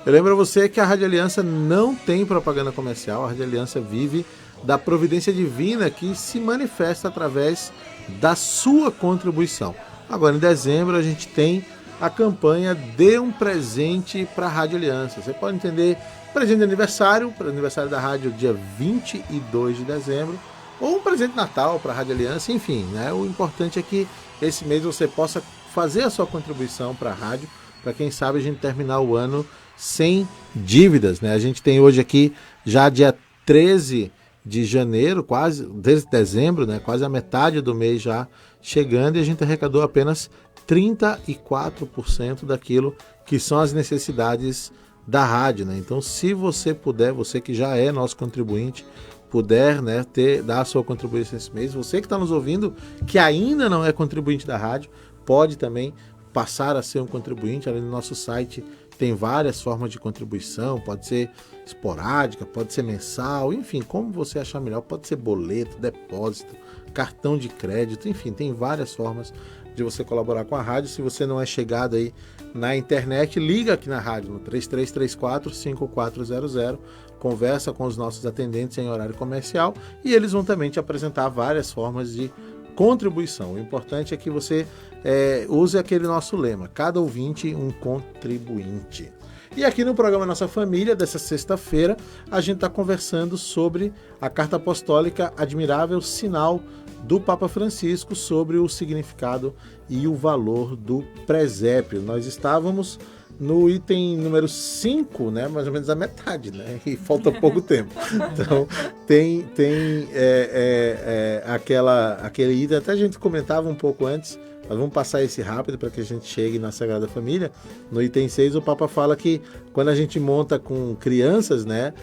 Eu lembro a você que a Rádio Aliança não tem propaganda comercial. A Rádio Aliança vive da providência divina que se manifesta através da sua contribuição. Agora, em dezembro, a gente tem a campanha Dê um Presente para a Rádio Aliança. Você pode entender presente de aniversário, para o aniversário da rádio, dia 22 de dezembro, ou um presente de Natal para a Rádio Aliança, enfim, né? O importante é que esse mês você possa fazer a sua contribuição para a rádio, para quem sabe a gente terminar o ano sem dívidas, né? A gente tem hoje aqui já dia 13 de janeiro, quase, desde dezembro, né? Quase a metade do mês já chegando, e a gente arrecadou apenas 34% daquilo que são as necessidades da rádio, né? Então, se você puder, você que já é nosso contribuinte, puder, né, dar a sua contribuição esse mês, você que está nos ouvindo, que ainda não é contribuinte da rádio, pode também passar a ser um contribuinte. Ali no nosso site tem várias formas de contribuição, pode ser esporádica, pode ser mensal, enfim, como você achar melhor, pode ser boleto, depósito, cartão de crédito, enfim, tem várias formas de você colaborar com a rádio. Se você não é chegado aí na internet, liga aqui na rádio no 3334-5400, conversa com os nossos atendentes em horário comercial e eles vão também te apresentar várias formas de contribuição. O importante é que você use aquele nosso lema: cada ouvinte, um contribuinte. E aqui no programa Nossa Família, dessa sexta-feira, a gente está conversando sobre a Carta Apostólica Admirável Sinal do Papa Francisco, sobre o significado e o valor do presépio. Nós estávamos no item número 5, né, mais ou menos a metade, né, e falta pouco tempo. Então, tem aquele item, até a gente comentava um pouco antes, mas vamos passar esse rápido para que a gente chegue na Sagrada Família. No item 6, o Papa fala que quando a gente monta com crianças, né,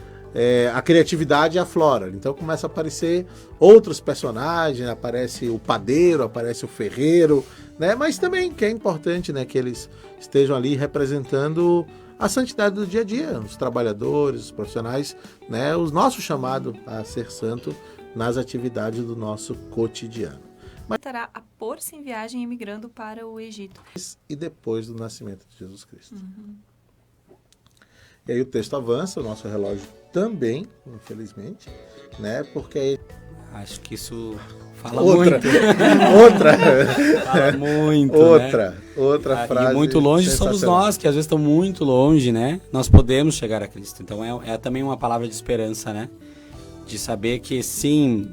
a criatividade aflora. Então começa a aparecer outros personagens, aparece o padeiro, aparece o ferreiro, né? Mas também que é importante, né, que eles estejam ali representando a santidade do dia a dia, os trabalhadores, os profissionais, né, o nosso chamado a ser santo nas atividades do nosso cotidiano. Estará a pôr-se em viagem emigrando para o Egito. E depois do nascimento de Jesus Cristo. E aí o texto avança, o nosso relógio também, infelizmente, né? Porque Acho que isso fala outra, muito. outra, Fala muito, outra né? frase. E muito longe somos sensacional. nós, que às vezes estamos muito longe, né? Nós podemos chegar a Cristo. Então é também uma palavra de esperança, né? De saber que sim,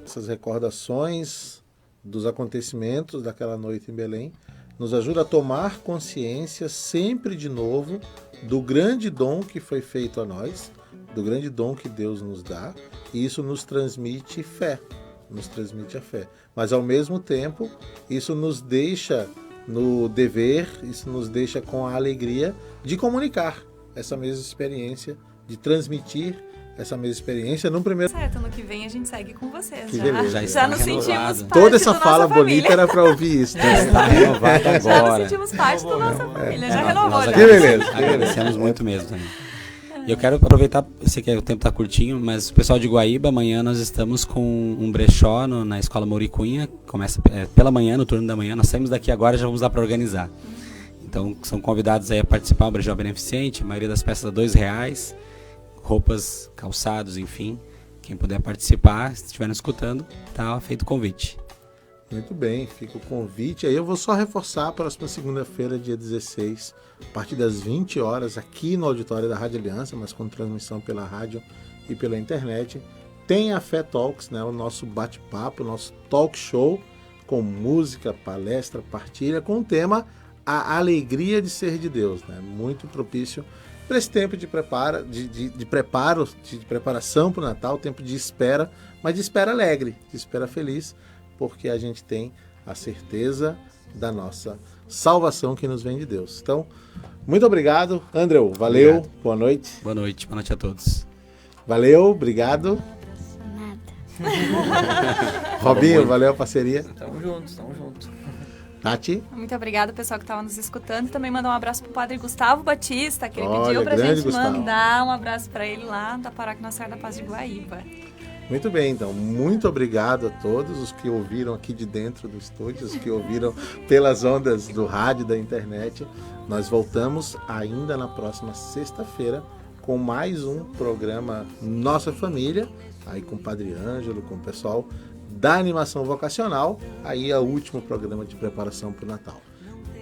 Essas recordações dos acontecimentos daquela noite em Belém nos ajuda a tomar consciência sempre de novo do grande dom que foi feito a nós, do grande dom que Deus nos dá, e isso nos transmite fé, nos transmite a fé. Mas ao mesmo tempo, isso nos deixa no dever, isso nos deixa com a alegria de comunicar essa mesma experiência, de transmitir essa mesma experiência num primeiro. Certo, ano que vem a gente segue com vocês. Que Já, beleza. Já está nos sentimos renovado. parte Toda essa da fala nossa bonita família. era para ouvir isso. Né? está renovado Já nos agora. sentimos parte da nossa família. Já Nós renovou, já. Que beleza. Agradecemos muito mesmo também. E eu quero aproveitar, eu sei que o tempo está curtinho, mas o pessoal de Guaíba, amanhã nós estamos com um brechó na Escola Mauricunha, começa pela manhã, no turno da manhã, nós saímos daqui agora e já vamos lá para organizar. Então são convidados aí a participar, um brechó beneficente, a maioria das peças a R$2, roupas, calçados, enfim. Quem puder participar, se estiver nos escutando, tá feito o convite. Muito bem, fica o convite. Aí eu vou só reforçar a próxima segunda-feira, dia 16, a partir das 20 horas, aqui no auditório da Rádio Aliança, mas com transmissão pela rádio e pela internet. Tem a Fé Talks, né, o nosso bate-papo, o nosso talk show, com música, palestra, partilha, com o tema A Alegria de Ser de Deus. Né, muito propício para esse tempo de preparação para o Natal, tempo de espera, mas de espera alegre, de espera feliz, porque a gente tem a certeza da nossa salvação que nos vem de Deus. Então, muito obrigado, Andreu. Valeu, Obrigado. Boa noite. Boa noite a todos. Valeu, obrigado. Nada. Robinho, valeu a parceria. Tamo junto. Tati, Muito obrigada, pessoal que estava nos escutando. Também mandar um abraço pro Padre Gustavo Batista, que ele Olha, pediu pra grande gente Gustavo. mandar um abraço para ele lá da Paróquia Nossa Senhora da Paz de Guaíba. muito bem, então, muito obrigado a todos os que ouviram aqui de dentro do estúdio, os que ouviram pelas ondas do rádio, da internet. Nós voltamos ainda na próxima sexta-feira com mais um programa Nossa Família, aí com o Padre Ângelo, com o pessoal da animação vocacional, aí é o último programa de preparação para o Natal.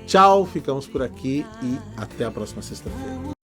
Tchau, ficamos por aqui e até a próxima sexta-feira.